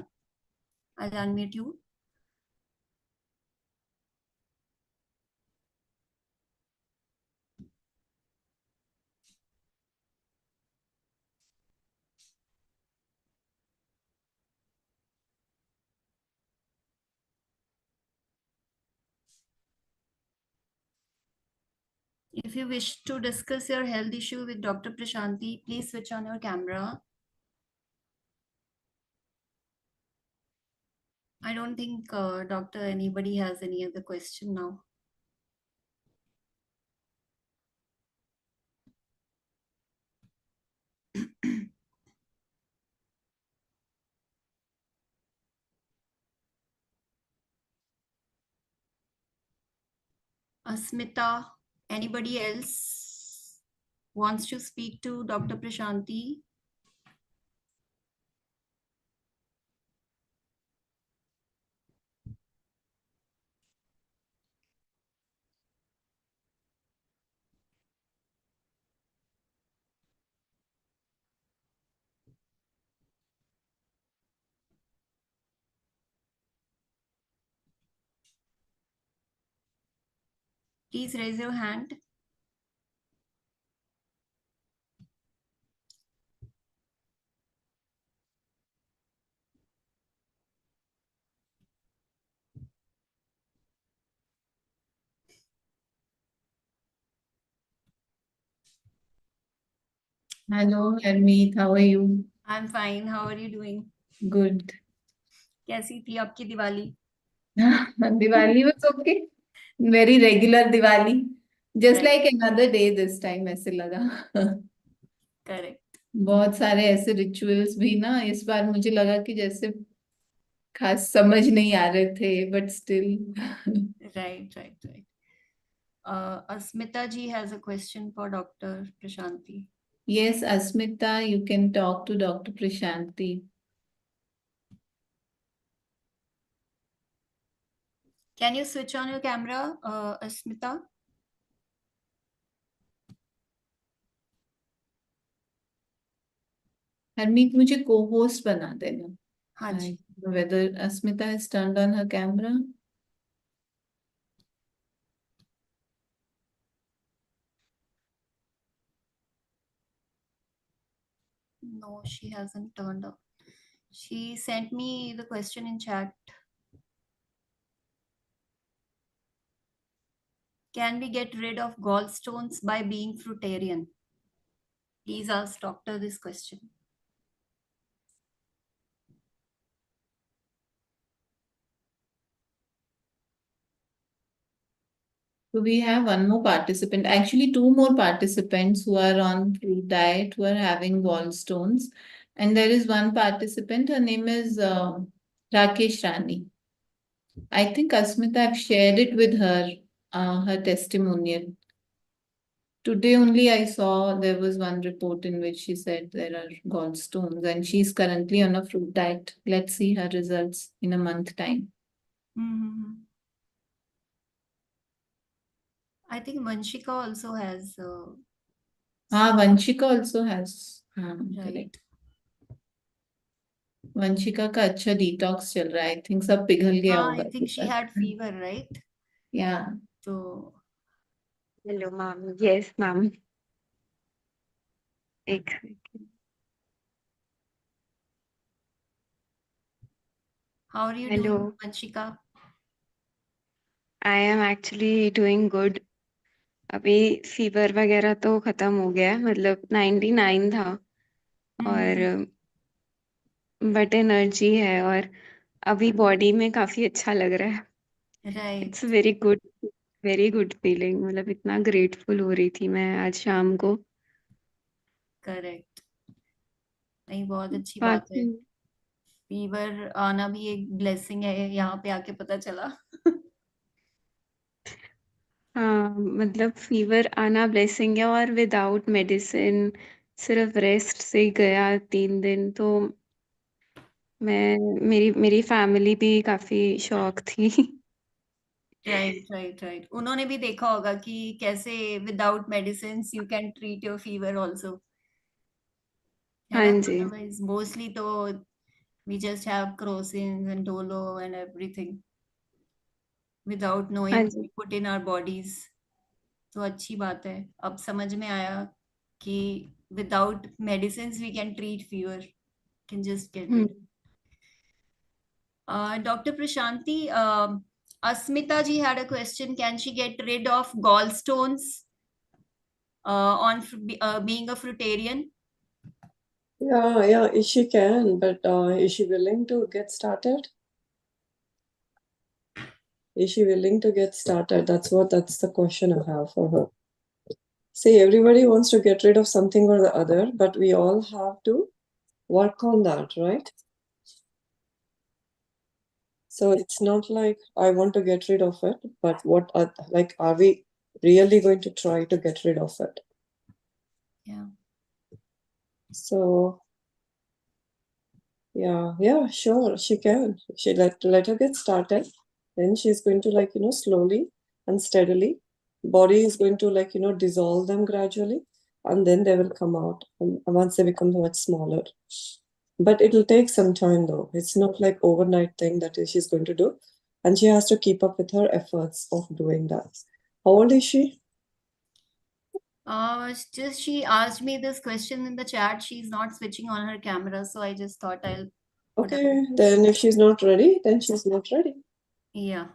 I'll unmute you. If you wish to discuss your health issue with Dr. Prashanthi, please switch on your camera. I don't think, doctor, anybody has any other question now. Asmita, anybody else wants to speak to Dr. Prashanthi? Please raise your hand. Hello, Harmeet. How are you? I'm fine. How are you doing? Good. कैसी थी आपकी Diwali? Diwali was okay. Very regular Diwali. Just Right. like another day this time, ऐसे लगा. Correct. बहुत सारे ऐसे rituals भी ना इस बार मुझे लगा कि जैसे खास समझ नहीं आ रहे थे, but still. Right. Asmita ji has a question for Dr. Prashanthi. Yes, Asmita, you can talk to Dr. Prashanthi. Can you switch on your camera, Asmita? Harmeet, मुझे co-host बना देना. हाँ जी. I don't know whether Asmita has turned on her camera. No, she hasn't turned up. She sent me the question in chat. Can we get rid of gallstones by being fruitarian? Please ask doctor this question. So we have one more participant, actually two more participants who are on fruit diet, who are having gallstones. And there is one participant, her name is Rakesh Rani. I think Asmita, I've shared it with her, her testimonial. Today only I saw there was one report in which she said there are gallstones and she's currently on a fruit diet. Let's see her results in a month time. Mm-hmm. I think Vanshika also has. Vanshika also has. Right. Correct. Vanshika का अच्छा detox चल रहा है I think सब पिघल गया होगा I think she had fever, right? Yeah. So Hello, ma'am. Yes, ma'am. एक second. how are you Hello. doing, Vanshika? I am actually doing good. अभी फीवर वगैरह तो खत्म हो गया है, मतलब 99 था और बट एनर्जी है और अभी बॉडी में काफी अच्छा लग रहा है. Right. It's very good feeling. मतलब इतना ग्रेटफुल हो रही थी मैं आज शाम को. Correct. नहीं बहुत अच्छी बात है. बाकी फीवर आना भी एक ब्लेसिंग है, यहाँ पे आके पता चला। हाँ मतलब फीवर आना ब्लेसिंग है, और विदाउट मेडिसिन सिर्फ रेस्ट से ही गया 3 दिन। तो मेरी मेरी फैमिली भी काफी शॉक थी। राइट। उन्होंने भी देखा होगा कि कैसे without medicine you can treat your fever also, है हाँ ना? जी। अदरवाइज मोस्टली तो we just have Crocin and Dolo and everything without हाँ नोइंग जी। We put in our bodies. तो अच्छी बात है, अब समझ में आया कि without medicine we can treat fever, can just get it. Dr. Prashanthi, Asmita ji had a question. Can she get rid of gallstones on being a fruitarian? Yeah, she can, but is she willing to get started? Is she willing to get started? That's the question I have for her. See, everybody wants to get rid of something or the other, but we all have to work on that, right? So it's not like I want to get rid of it, but are we really going to try to get rid of it? Yeah. So yeah, sure, she can. She let her get started. Then she's going to slowly and steadily. Body is going to dissolve them gradually, and then they will come out once they become much smaller. But it'll take some time though. It's not like overnight thing that she's going to do, and she has to keep up with her efforts of doing that. How old is she? Just she asked me this question in the chat. She's not switching on her camera, so I just thought I'll. Okay, then if she's not ready, then she's not ready. Yeah.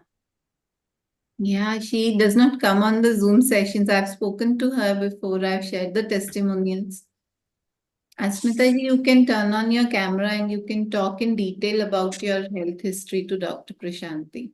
Yeah, she does not come on the Zoom sessions. I've spoken to her before. I've shared the testimonials. Asmita, you can turn on your camera and you can talk in detail about your health history to Dr. Prashanthi.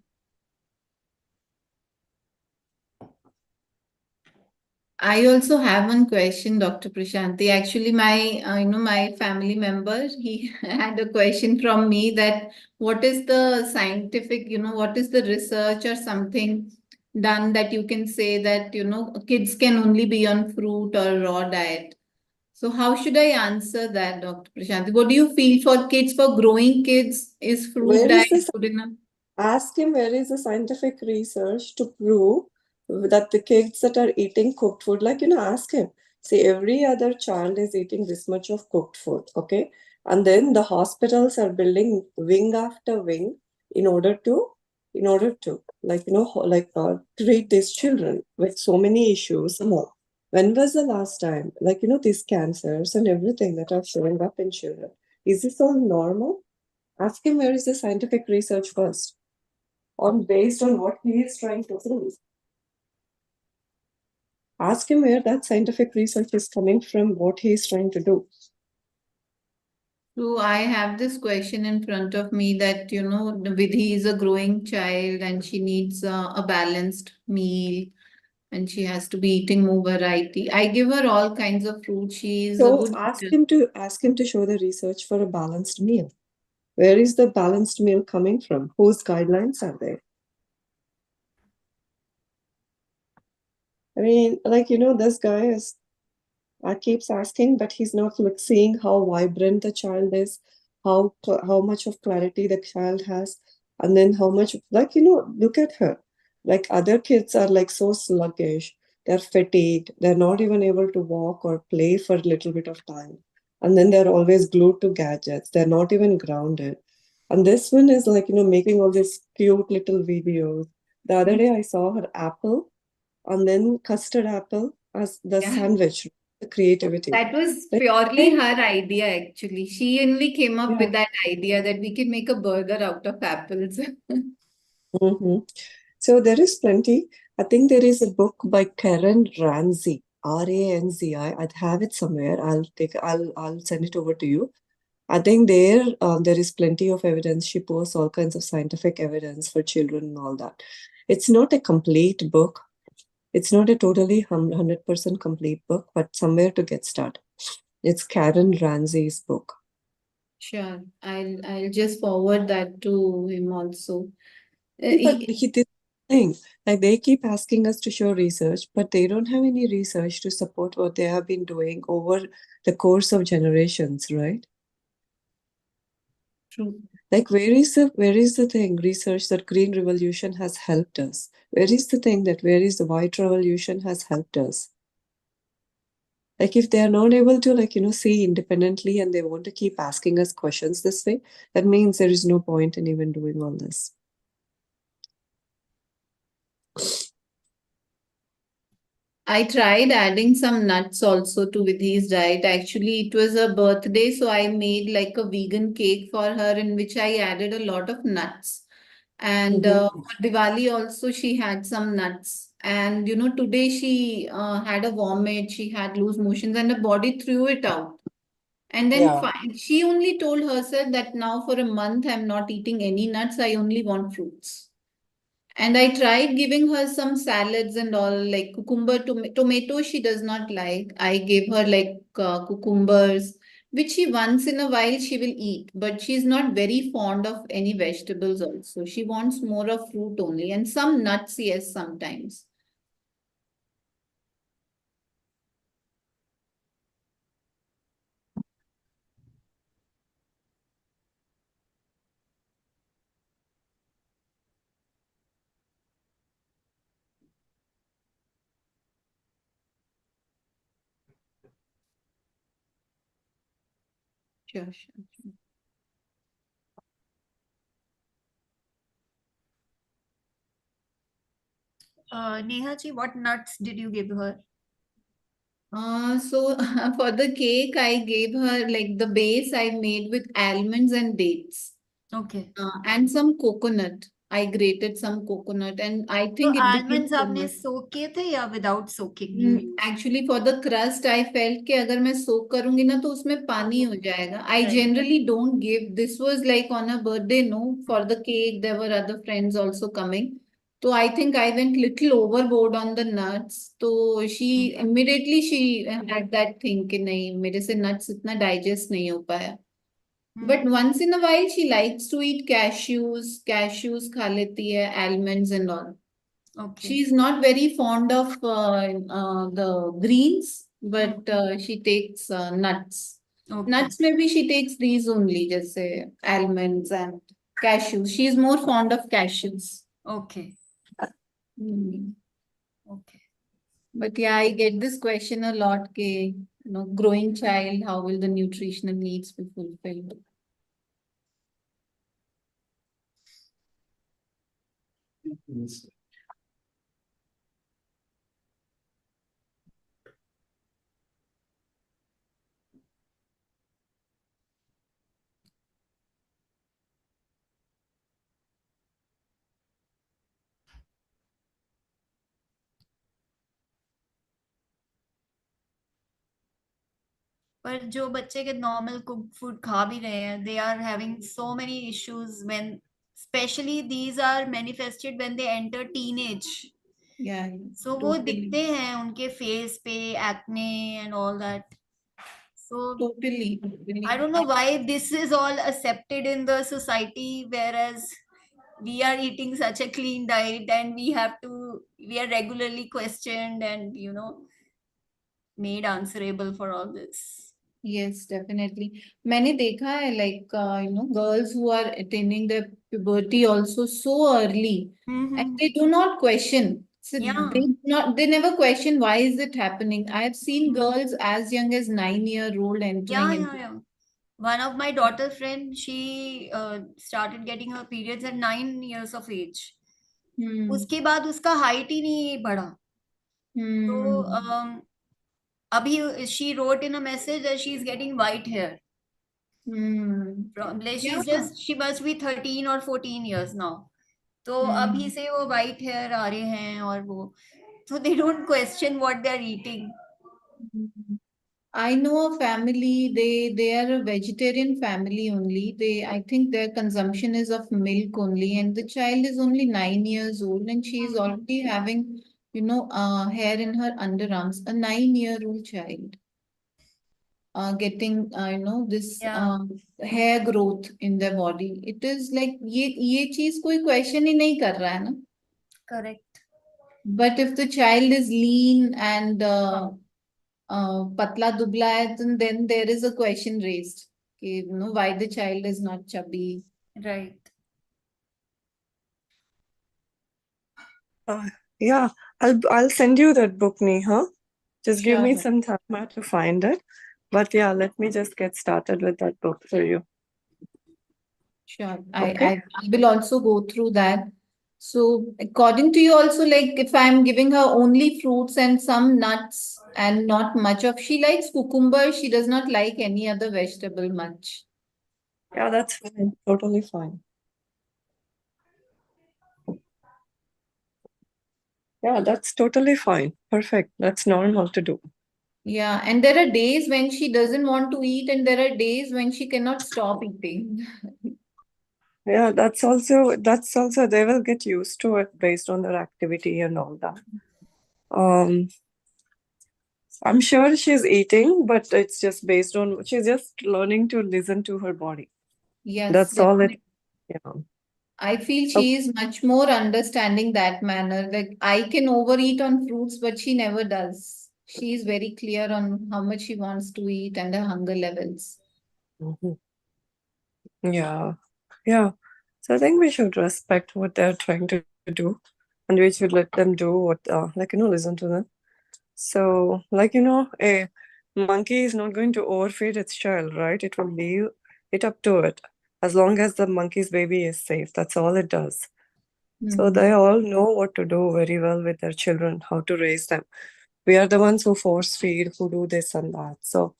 I also have one question, Dr. Prashanthi. Actually, my family member, he had a question from me that what is the scientific, what is the research or something done that you can say that, kids can only be on fruit or raw diet. So how should I answer that, Dr. Prashanthi? What do you feel for kids, for growing kids? Is fruit Where diet is this? good enough? Ask him where is the scientific research to prove that the kids that are eating cooked food, ask him. See, every other child is eating this much of cooked food, okay? And then the hospitals are building wing after wing in order to treat these children with so many issues more. When was the last time, these cancers and everything that are showing up in children? Is this all normal? Ask him where is the scientific research first, based on what he is trying to prove. Ask him where that scientific research is coming from, what he is trying to do. So I have this question in front of me that, Vidhi is a growing child and she needs a balanced meal and she has to be eating more variety. I give her all kinds of fruit. She is a So good ask eater. him to show the research for a balanced meal. Where is the balanced meal coming from? Whose guidelines are there? I mean, this guy keeps asking, but he's not seeing how vibrant the child is, how much of clarity the child has, and then how much, look at her. Other kids are so sluggish, they're fatigued, they're not even able to walk or play for a little bit of time. And then they're always glued to gadgets, they're not even grounded. And this one is making all these cute little videos. The other day I saw her apple and then custard apple as the sandwich. The creativity. That was purely her idea, actually. She only came up with that idea that we can make a burger out of apples. So there is plenty. I think there is a book by Karen Ranzi, Ranzi. I have it somewhere. I'll send it over to you. I think there is plenty of evidence. She posts all kinds of scientific evidence for children and all that. It's not a complete book. It's not a totally 100% complete book, but somewhere to get started. It's Karen Ranzi's book. Sure. I'll just forward that to him also. But this thing, like they keep asking us to show research, but they don't have any research to support what they have been doing over the course of generations, right? True. Like where is the thing research that green revolution has helped us? Where is the thing that where is the white revolution has helped us? Like if they are not able to see independently and they want to keep asking us questions this way, that means there is no point in even doing all this. I tried adding some nuts also to Vidhi's diet. Actually, it was her birthday, so I made like a vegan cake for her in which I added a lot of nuts. And for Diwali also, she had some nuts. And today she had a vomit, she had loose motions, and her body threw it out. And then Yeah. she only told herself that now for a month I'm not eating any nuts, I only want fruits. And I tried giving her some salads and all, like cucumber, tomato she does not like. I gave her like cucumbers, which she once in a while she will eat, but she's not very fond of any vegetables also. She wants more of fruit only and some nuts, yes, sometimes. Sure, sure, sure. Neha ji, what nuts did you give her? So for the cake, I gave her like the base I made with almonds and dates. Okay. And some coconut. I grated some coconut and I तो think it became almonds too आपने much. soak किए थे या without soaking? Actually, for the crust, I felt कि अगर मैं soak करूंगी ना तो उसमें पानी हो जाएगा. I Right. generally don't give. This was like on a birthday, no. For the cake, there were other friends also coming. So I think I went little overboard on the nuts. तो she immediately she had that thing कि नहीं मेरे से nuts इतना digest नहीं हो पाया. But once in a while she likes to eat cashews. Cashews खा लेती है, almonds and all. Okay. She's not very fond of the greens, but she takes nuts. Okay. Nuts maybe she takes these only, just say almonds and cashews. She's more fond of cashews. Okay. Hmm. Okay. But yeah, I get this question a lot, ke, growing child, how will the nutritional needs be fulfilled? पर जो बच्चे के normal cooked food खा भी रहे हैं, they are having so many issues when, especially these are manifested when they enter teenage. Yeah, So वो totally. दिखते हैं उनके face पे acne and all that. So Totally. I don't know why this is all accepted in the society, whereas we are eating such a clean diet and we are regularly questioned and made answerable for all this. Yes, definitely. मैंने देखा है like girls who are attaining their puberty also so early and they do not question. So Yeah. they never question why is it happening. I have seen girls as young as 9-year-old entering into. Yeah. One of my daughter friend, she started getting her periods at 9 years of age. उसके बाद उसका height ही नहीं बढ़ा. So अभी she wrote in a message that she's getting white hair. Like she must be 13 or 14 years now. तो अभी से वो white hair आ रहे हैं और वो, so they don't question what they're eating. I know a family, they are a vegetarian family only. I think their consumption is of milk only, and the child is only 9 years old, and she is already having, hair in her underarms. A 9-year-old child. getting this Yeah. hair growth in their body. It is like ये चीज कोई question ही नहीं कर रहा है ना. Correct. But if the child is lean and patla dubla hai, then there is a question raised. Why the child is not chubby. Right. Yeah, I'll send you that book, Neha. Just give me Sure. some time to find it. But yeah, let me just get started with that book for you. Sure. Okay. I will also go through that. So according to you also, like if I'm giving her only fruits and some nuts and not much of, she likes cucumber, she does not like any other vegetable much. Yeah, that's fine. Totally fine. Yeah, that's totally fine. Perfect. That's normal to do. Yeah, and there are days when she doesn't want to eat, and there are days when she cannot stop eating. Yeah, that's also they will get used to it based on their activity and all that. I'm sure she's eating, but it's just based on she's just learning to listen to her body. Yes, That's all definitely. it. Yeah. I feel she is much more understanding that manner. Like I can overeat on fruits, but she never does. She is very clear on how much she wants to eat and her hunger levels. Mhm. Yeah. Yeah. So I think we should respect what they're trying to do, and we should let them do what, listen to them. So, a monkey is not going to overfeed its child, right? It will leave it up to it. As long as the monkey's baby is safe, that's all it does. So they all know what to do very well with their children, how to raise them. We are the ones who force feed, who do this and that. So,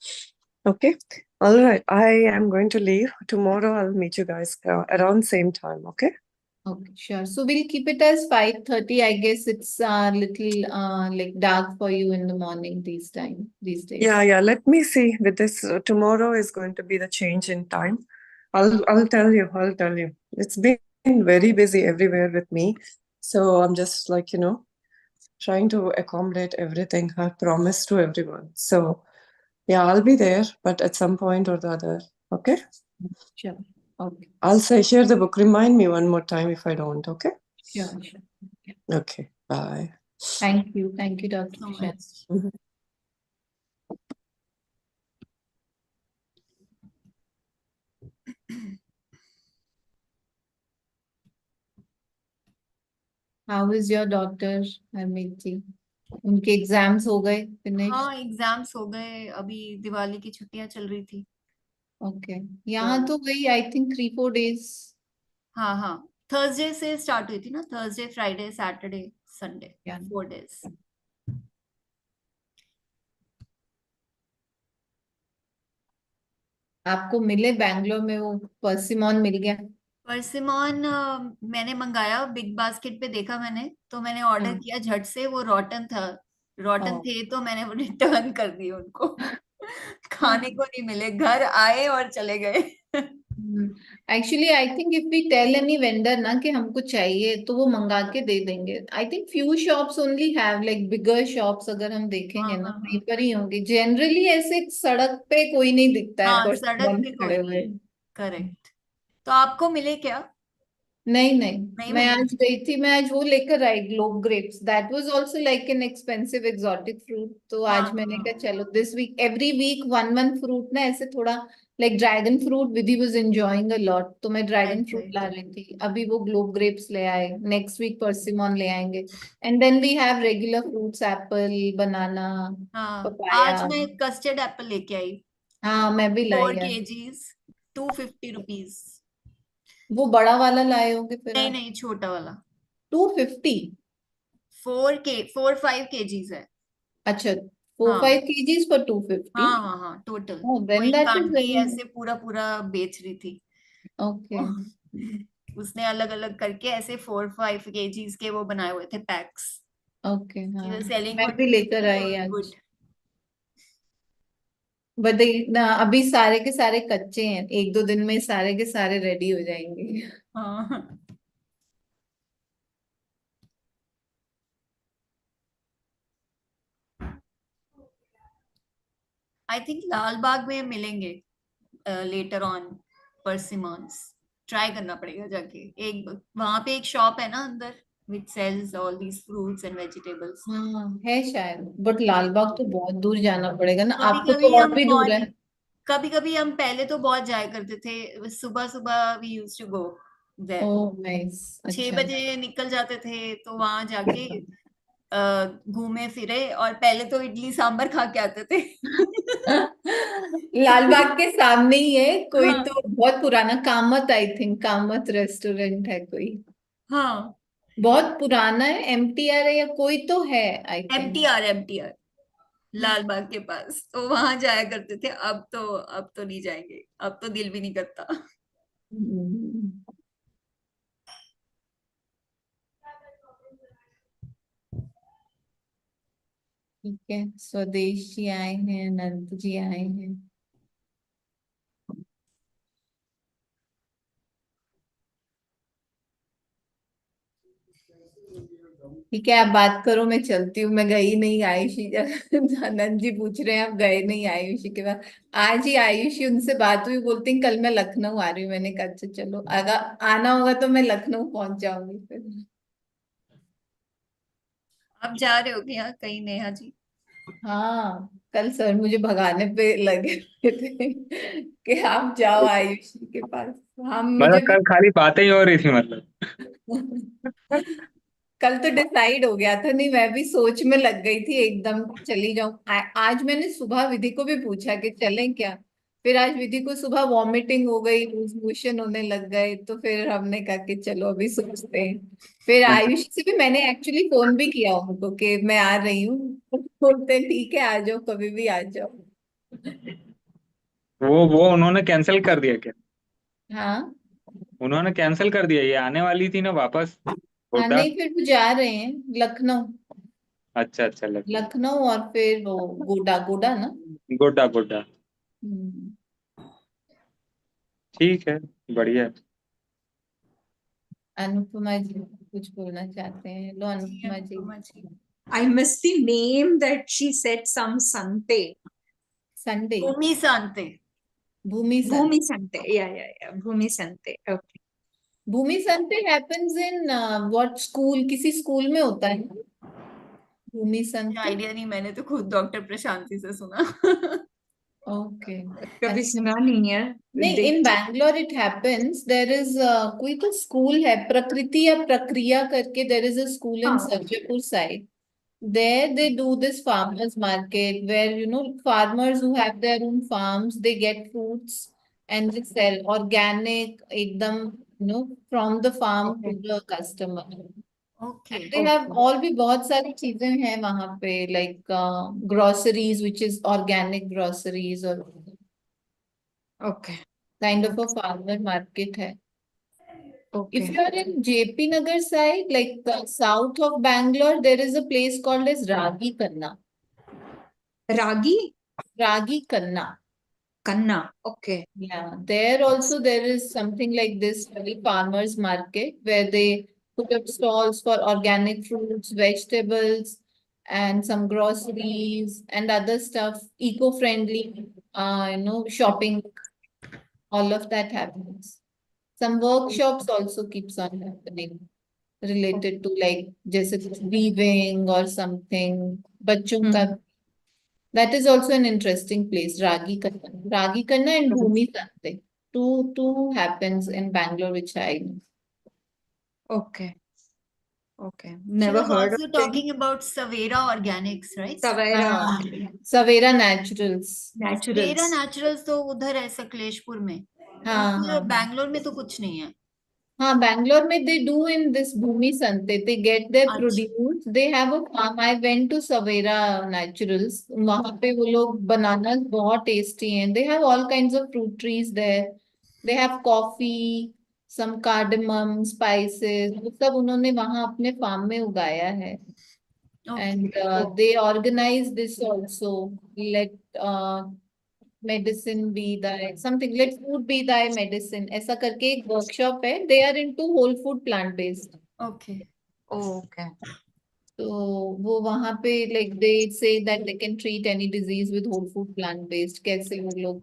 okay. All right. I am going to leave. Tomorrow I'll meet you guys around same time. Okay. Okay, sure. So we'll keep it as 5:30. I guess it's a little like dark for you in the morning these days. Yeah. Let me see. With this, tomorrow is going to be the change in time. I'll tell you. I'll tell you. It's been very busy everywhere with me. So I'm just trying to accommodate everything I promised to everyone. So yeah, I'll be there, but at some point or the other. Okay. Sure. Okay. I'll share the book. Remind me one more time if I don't. Okay. Sure. Okay. Bye. Thank you. Thank you, Dr. So Prashanthi. much. How is your daughter, Harmeet ji? उनके exams हो गए finish? हाँ, exams हो गए, अभी दिवाली की छुट्टियां चल रही थी. ओके, यहाँ तो वही आई थिंक 3-4 days. हाँ, थर्सडे से स्टार्ट हुई थी ना, Thursday, Friday, Saturday, Sunday, 4 days. आपको मिले बैंगलोर में वो परसिमन मिल गया? परसिमन मैंने मंगाया, बिग बास्केट पे देखा मैंने, तो मैंने ऑर्डर किया झट से. वो रॉटन था, रॉटन थे, तो मैंने वो रिटर्न कर दिए उनको. खाने को नहीं मिले, घर आए और चले गए. Actually I think if we tell any vendor ना कि हमको चाहिए तो वो मंगा के दे देंगे. I think few shops only have like bigger shops. अगर हम देखेंगे ना वहीं पर ही होंगे. जनरली ऐसे सड़क पे कोई नहीं दिखता है हाँ, सड़क परसिमन पे खड़े कोई हुए. नहीं. करेक्ट. तो आपको मिले क्या? नहीं नहीं मैं मिले. आज गई थी. मैं आज वो लेकर आई globe grapes. That was also like an expensive exotic fruit. तो आज मैंने कहा चलो this week every week one fruit ना ऐसे थोड़ा like dragon fruit Vidhi was enjoying a lot. तो मैं ड्रैगन फ्रूट ला रही थी. अभी वो ग्लोब ग्रेप्स ले आए. नेक्स्ट वीक परसिमन ले आएंगे. And then we have regular fruits apple, banana, हाँ, पपाया. आज मैं कस्टर्ड एप्पल लेके आई. हाँ मैं भी 4 लाई आज. kgs, 250 rupees. वो बड़ा वाला लाए होगे फिर आप? नहीं, छोटा वाला. 250? 4-5 kgs है. अच्छा, 4-5 kgs for 250? हाँ, टोटल. Oh, then वही that is आंटी very ऐसे पूरा बेच रही थी. okay. उसने अलग अलग करके ऐसे 4-5 kgs के वो बनाए हुए थे पैक्स. Okay, She हाँ was selling मैं for भी लेकर 250 आई और आज. good. बट अभी सारे के सारे कच्चे हैं. 1-2 दिन में सारे के सारे रेडी हो जाएंगे. हाँ. आई थिंक लाल बाग में मिलेंगे लेटर ऑन परसिमॉन्स. ट्राई करना पड़ेगा जाके. एक वहां पे एक शॉप है ना अंदर which sells all these fruits and vegetables. हाँ है शायद, बट लाल बाग तो बहुत दूर जाना पड़ेगा ना, कभी आपको कभी तो और हम भी दूर है. कभी कभी हम पहले तो बहुत जाया करते थे. सुबह सुबह we use to go there. Oh nice. 6 अच्छा. बजे निकल जाते थे तो वहां जाके घूमे फिरे और पहले तो इडली सांभर खा के आते थे. लाल बाग के सामने ही है कोई हाँ तो बहुत पुराना, Kamat, I think Kamat restaurant है कोई, हाँ. बहुत पुराना है. एमटीआर है या कोई तो है आई थिंक. एमटीआर लाल बाग के पास, तो वहां जाया करते थे. अब तो नहीं जाएंगे. अब तो दिल भी नहीं करता. ठीक है, स्वदेश जी आए हैं, अनंत जी आए हैं. ठीक है, आप बात करो, मैं चलती हूँ. मैं गई नहीं आयुषी. आनंद जी पूछ रहे हैं आप गए नहीं आयुषी के बाद. आज ही आयुषी उनसे बात हुई, बोलती हैं, कल मैं लखनऊ आ रही हूँ. मैंने कहा अच्छा चलो, अगर आना होगा तो मैं लखनऊ पहुंच जाऊंगी फिर. आप जा रहे हो क्या कहीं नेहा जी? हाँ, कल सर मुझे भगाने पे लगे हुए थे कि आप जाओ आयुषी के पास. हम मुझे मतलब कल खाली बातें ही हो रही थी मतलब. कल तो डिसाइड हो गया था. नहीं, मैं भी सोच में लग गई थी एकदम चली जाऊं. आज मैंने सुबह विधि को भी पूछा कि चलें क्या. फिर आज विधि को सुबह वॉमिटिंग हो गई, लूज मोशन होने लग गए, तो फिर हमने कहा कि चलो अभी सोचते हैं. फिर आयुष से भी मैंने एक्चुअली फोन भी किया उनको कि मैं आ रही हूँ. बोलते हैं ठीक है, आ जाओ, कभी भी आ जाओ. वो उन्होंने कैंसिल कर दिया क्या? हाँ. उन्होंने कैंसिल कर दिया, ये आने वाली थी ना वापस हाँ गोड्डा. नहीं, फिर वो जा रहे हैं लखनऊ. अच्छा अच्छा, लखनऊ. लखनऊ और फिर वो गोडा, गोडा ना. गोड्डा गोड्डा. हम्म. ठीक है, बढ़िया है. अनुपमा जी कुछ बोलना चाहते हैं. लो जी Anupama ji. Anupama ji. I missed the name that she said, some Sante. Sante. Bhumi Shanti. Bhumi Sante. Bhumi Sante. Yeah. Bhumi Sante. Okay. Bhumi Sante happens in what school, किसी स्कूल में होता है ना? भूमि संत. आइडिया नहीं, मैंने तो खुद डॉक्टर प्रशांति से सुना. ओके. कभी अच्छा. सुना नहीं है. नहीं, in Bangalore it happens. There is कोई तो स्कूल है, प्रकृति या प्रक्रिया करके. There is a school in हाँ. Sarjapur side. There they do this farmers market where farmers who have their own farms, they get fruits and they sell organic एकदम, from the farm to the customer. Okay. And they have all भी बहुत सारी चीजें हैं वहां पे, like groceries which is organic groceries, or Okay. kind of a farmer market है. If Okay. you are in JP Nagar side, like south of Bangalore, there is a place called as Ragi Kanna. Ragi Ragi Kanna. Kanna. Okay. Yeah, there also there is something like this very farmers market where they put up stalls for organic fruits, vegetables, and some groceries and other stuff, eco-friendly, shopping. All of that happens. Some workshops also keeps on happening related to like जैसे weaving or something. बच्चों का. That is also an interesting place. Ragi Kanna and Bhumi Sante. Two happens in Bangalore, which I know. Okay. Okay. She Never was heard of also them. talking about Savera Organics, right? Savera Savera Naturals. Savera Naturals. Naturals तो उधर है सकलेशपुर में. हाँ हाँ. बैंगलोर में तो कुछ नहीं है. हाँ, Bangalore में they do in this Bhumi Sante. They get their अच्छा. produce. They have a farm. I went to Savera Naturals. वहाँ पे वो लोग bananas बहुत tasty हैं. They have all kinds of fruit trees there. They have coffee, some cardamom, spices. वो सब उन्होंने वहाँ अपने farm में उगाया है. And they organize this also. Let medicine be thy something. Let food be thy medicine. ऐसा करके एक workshop है. They are into whole food plant based. Okay. Okay. तो वो वहां पे like they say that they can treat any disease with whole food plant based. कैसे वो लोग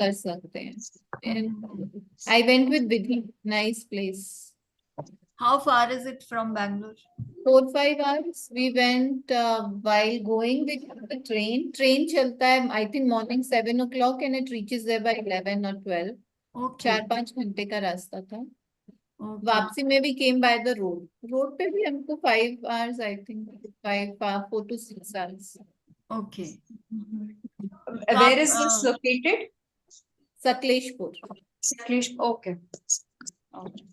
कर सकते हैं. And I went with Vidhi. Nice place. How far is it from Bangalore? 4-5 hours. We went while going with the train. Train चलता है I think morning 7 o'clock and it reaches there by 11 or 12. Okay. 4-5 घंटे का रास्ता था. Okay. वापसी में भी came by the road. Road पे भी हमको 5 hours I think 4 to 6 hours. Okay. Where is this located? Sakleshpur. Saklesh. Okay. Okay.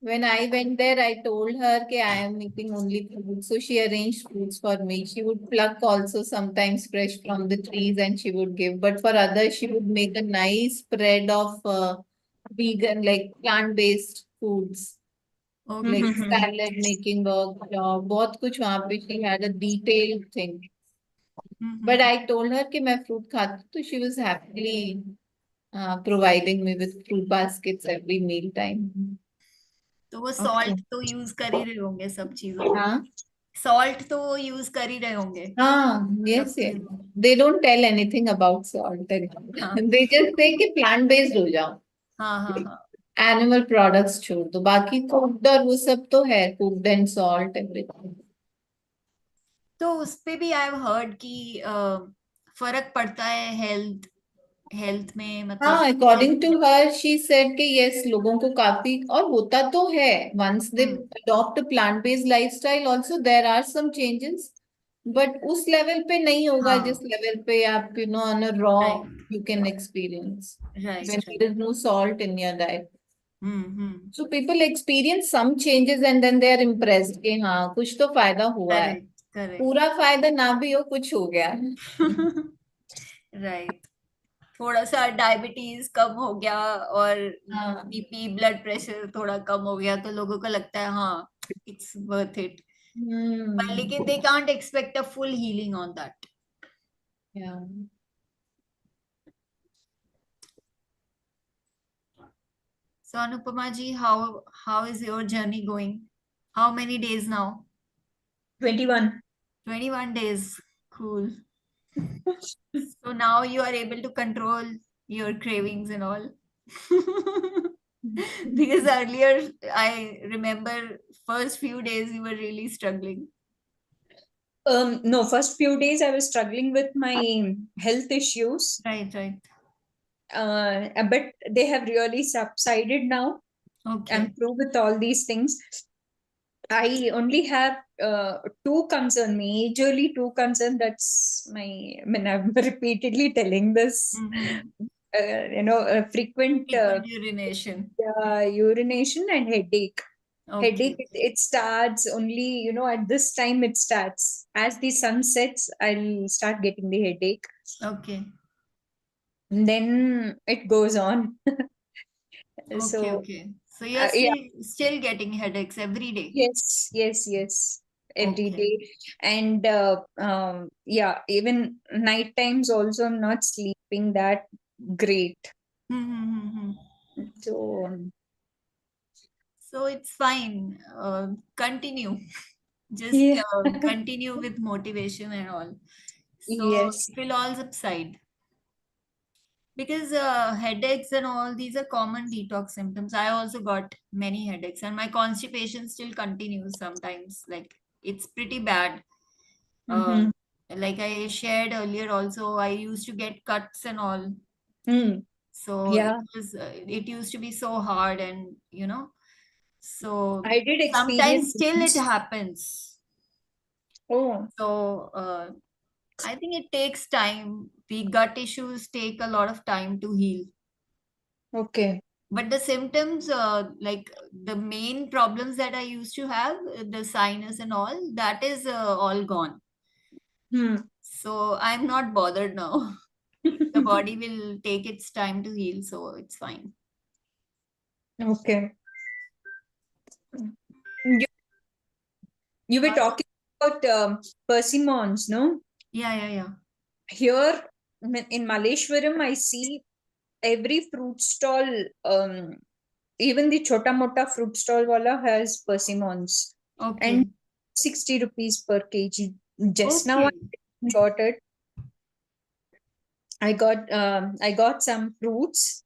When I went there, I told her that I am eating only fruits. So she arranged fruits for me. She would pluck also sometimes fresh from the trees and she would give. But for others, she would make a nice spread of vegan, like plant-based foods. Okay. Like salad making workshop. बहुत कुछ वहाँ पे she had a detailed thing. But I told her कि मैं fruit खाती हूँ, तो she was happily providing me with fruit baskets every meal time. तो वो सॉल्ट तो यूज कर ही रहे होंगे सब चीजों में. हाँ. सॉल्ट तो वो यूज कर ही रहे होंगे. हाँ, yes, yes. They don't tell anything about salt. They just say कि plant based हो जाओ. हाँ हाँ हाँ. Animal products छोड़ दो. बाकी cooked और वो सब तो है. Cooked and salt everything. तो उस पे भी आई हैव हर्ड कि फर्क पड़ता है हेल्थ में, मतलब. हाँ, according to her, she said कि yes, लोगों को काफी और होता तो है. Once they adopt a plant-based lifestyle, also there are some changes. But उस लेवल पे नहीं होगा जिस लेवल पे आप on a raw you can experience. Right. When there is no salt in your diet. So people experience some changes and then they are impressed कि हाँ कुछ तो फायदा हुआ है. Correct. पूरा फायदा ना भी हो, कुछ हो गया है. Right. थोड़ा सा डायबिटीज कम हो गया और बीपी ब्लड प्रेशर थोड़ा कम हो गया तो लोगों को लगता है हाँ इट्स वर्थ इट. लेकिन they can't expect a full healing on that. Yeah. So Anupama ji, how is your journey going? How many days now? 21. 21 days. Cool. So now you are able to control your cravings and all. Because earlier I remember first few days you were really struggling. No, first few days I was struggling with my health issues. Right. But they have really subsided now. Okay. I'm through with all these things. I only have two concerns, majorly two concerns. That's I'm repeatedly telling this. Frequent urination. Urination and headache. Okay. Headache, it starts only, at this time it starts. As the sun sets, I'll start getting the headache. Okay. And then it goes on. Okay. So you're still getting headaches every day? Yes. Every day. And even night times also I'm not sleeping that great. So it's fine. Continue. Just continue with motivation and all. So yes. it will all subside. Because headaches and all, these are common detox symptoms. I also got many headaches and my constipation still continues sometimes. Like it's pretty bad. Like I shared earlier also, I used to get cuts and all. So it used to be so hard and so I did sometimes experience still it happens. Oh. So I think it takes time. The gut issues take a lot of time to heal. Okay. But the symptoms, like the main problems that I used to have, the sinus and all, that is all gone. So I'm not bothered now. The body will take its time to heal, so it's fine. Okay. You were talking about persimmons, no? Yeah. Here in Malleshwaram, I see every fruit stall even the chota mota fruit stall wala has persimmons. Okay. And 60 rupees per kg. Just now I Okay. got it. I got some fruits.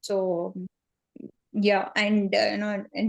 So yeah, and and